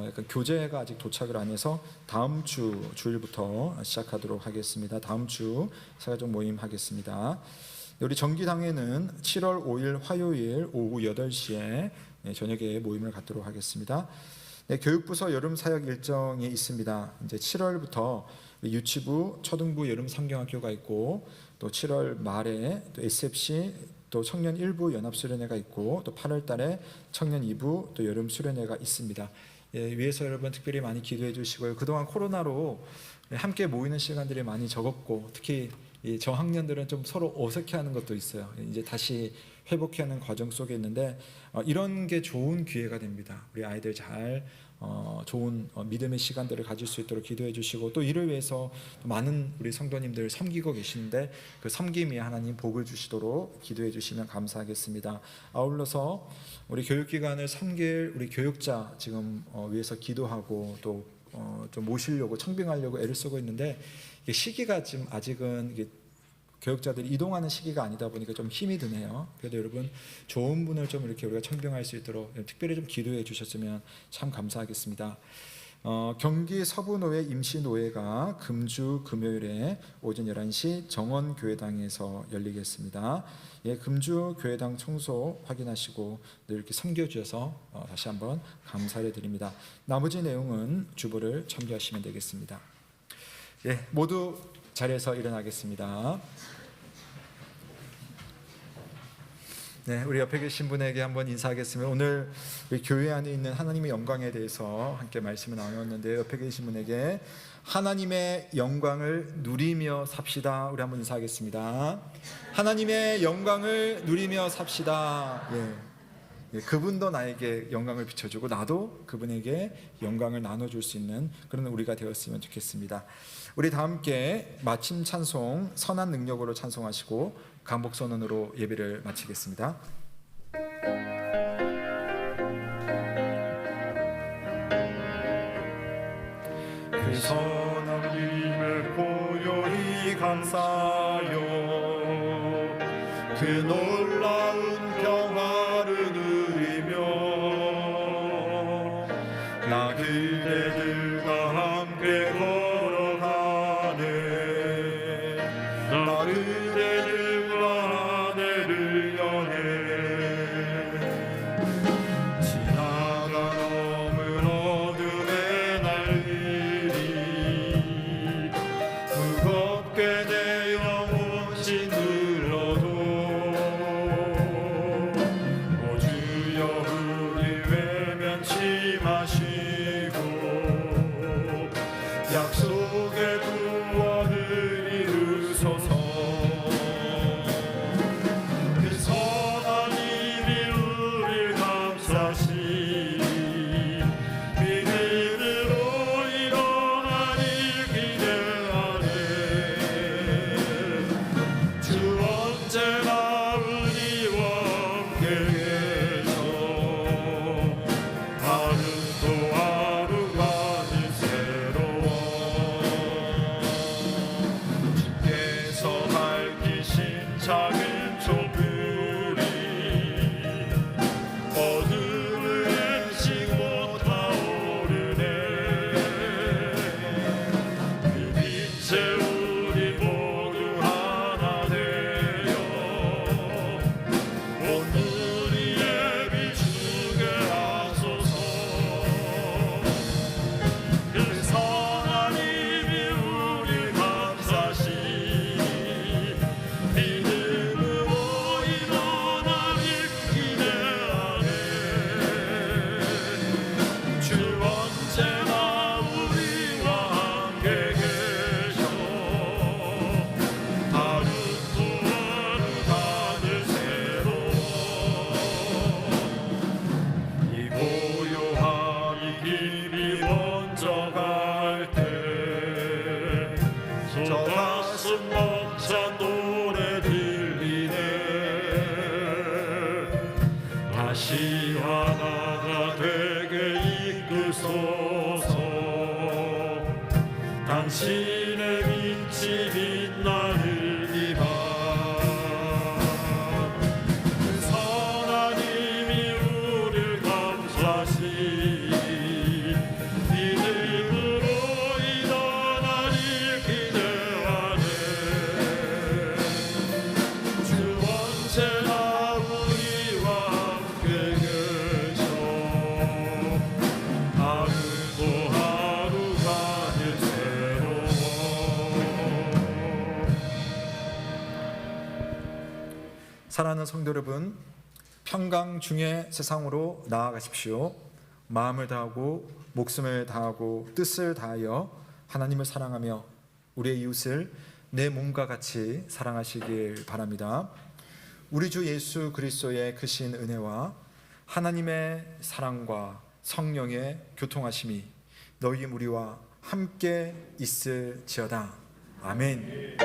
약간 교재가 아직 도착을 안 해서 다음 주 주일부터 시작하도록 하겠습니다. 다음 주 새가족 모임 하겠습니다. 우리 정기당회는 7월 5일 화요일 오후 8시에 저녁에 모임을 갖도록 하겠습니다. 네, 교육부서 여름 사역 일정이 있습니다. 이제 7월부터 유치부, 초등부 여름 성경학교가 있고 또 7월 말에 또 SFC 또 청년 1부 연합 수련회가 있고 또 8월 달에 청년 2부 또 여름 수련회가 있습니다. 위에서 여러분 특별히 많이 기도해 주시고요. 그동안 코로나로 함께 모이는 시간들이 많이 적었고 특히 이 저학년들은 좀 서로 어색해하는 것도 있어요. 이제 다시 회복해하는 과정 속에 있는데 이런 게 좋은 기회가 됩니다. 우리 아이들 잘 좋은 믿음의 시간들을 가질 수 있도록 기도해 주시고 또 이를 위해서 많은 우리 성도님들 섬기고 계시는데 그 섬김이 하나님 복을 주시도록 기도해 주시면 감사하겠습니다. 아울러서 우리 교육기관을 섬길 우리 교육자 지금 위해서 기도하고 또 좀 모시려고 청빙하려고 애를 쓰고 있는데 이게 시기가 지금 아직은 이게 교육자들이 이동하는 시기가 아니다 보니까 좀 힘이 드네요. 그래도 여러분 좋은 분을 좀 이렇게 우리가 청빙할 수 있도록 특별히 좀 기도해 주셨으면 참 감사하겠습니다. 경기 서부노회 임시노회가 금주 금요일에 오전 11시 정원교회당에서 열리겠습니다. 예, 금주 교회당 청소 확인하시고 늘 이렇게 섬겨주셔서 다시 한번 감사를 드립니다. 나머지 내용은 주보를 참조하시면 되겠습니다. 예, 모두 자리에서 일어나겠습니다. 네, 우리 옆에 계신 분에게 한번 인사하겠습니다. 오늘 우리 교회 안에 있는 하나님의 영광에 대해서 함께 말씀을 나눴는데 옆에 계신 분에게 하나님의 영광을 누리며 삽시다. 우리 한번 인사하겠습니다. 하나님의 영광을 누리며 삽시다. 예.
그분도 나에게 영광을 비춰주고 나도 그분에게 영광을 나눠줄 수 있는 그런 우리가 되었으면 좋겠습니다. 우리 다 함께 마침 찬송 선한 능력으로 찬송하시고 강복 선언으로 예배를 마치겠습니다.
그 선한 님을 고요히 감사하여 그 놀라운 평화를 누리며 나 그대들과 함께 걸어가네. 나 그대들과 하늘을 여네. 지나간 어두운 어둠의 날들이 무겁게 내 영혼 짓눌러도 오 주여 우리 외면치 마시고 약속의 구원을 이루소서. 그 선한 님이 우릴 감싸시니 믿음으로 일어나길 기대하네. 주 언제나 우리와 함께 계셔. 하루 또 하루가 늘 새로워. 주께서 밝히신 작은 촛불이 어둠을 헤치고 타오르네. 그 빛에 우리 모두 하나 되어 온 우리의 비추게 하소서. 그 선한 님이 우릴 감싸시니 믿음으로 일어나길 기대하네. 주 언제나 우리와 함께 계셔. 하루 또 하루가 늘 새로워. 이 고요한 이 길이 먼저 갈 때 저 가슴 벅찬 노래 들리네. 다시 하나가 되게 이끄소서. 당신의 빛이 빛나느니라. 그 선한 님이 우릴 감싸시니 믿음으로 일어나길 기대하네. 주 언제나 우리와 함께 계셔. 하루 또 하루가 늘 새로워.
사랑하는 성도 여러분, 평강 중에 세상으로 나아가십시오. 마음을 다하고 목숨을 다하고 뜻을 다하여 하나님을 사랑하며 우리의 이웃을 내 몸과 같이 사랑하시길 바랍니다. 우리 주 예수 그리스도의 크신 은혜와 하나님의 사랑과 성령의 교통하심이 너희 무리와 함께 있을지어다. 아멘.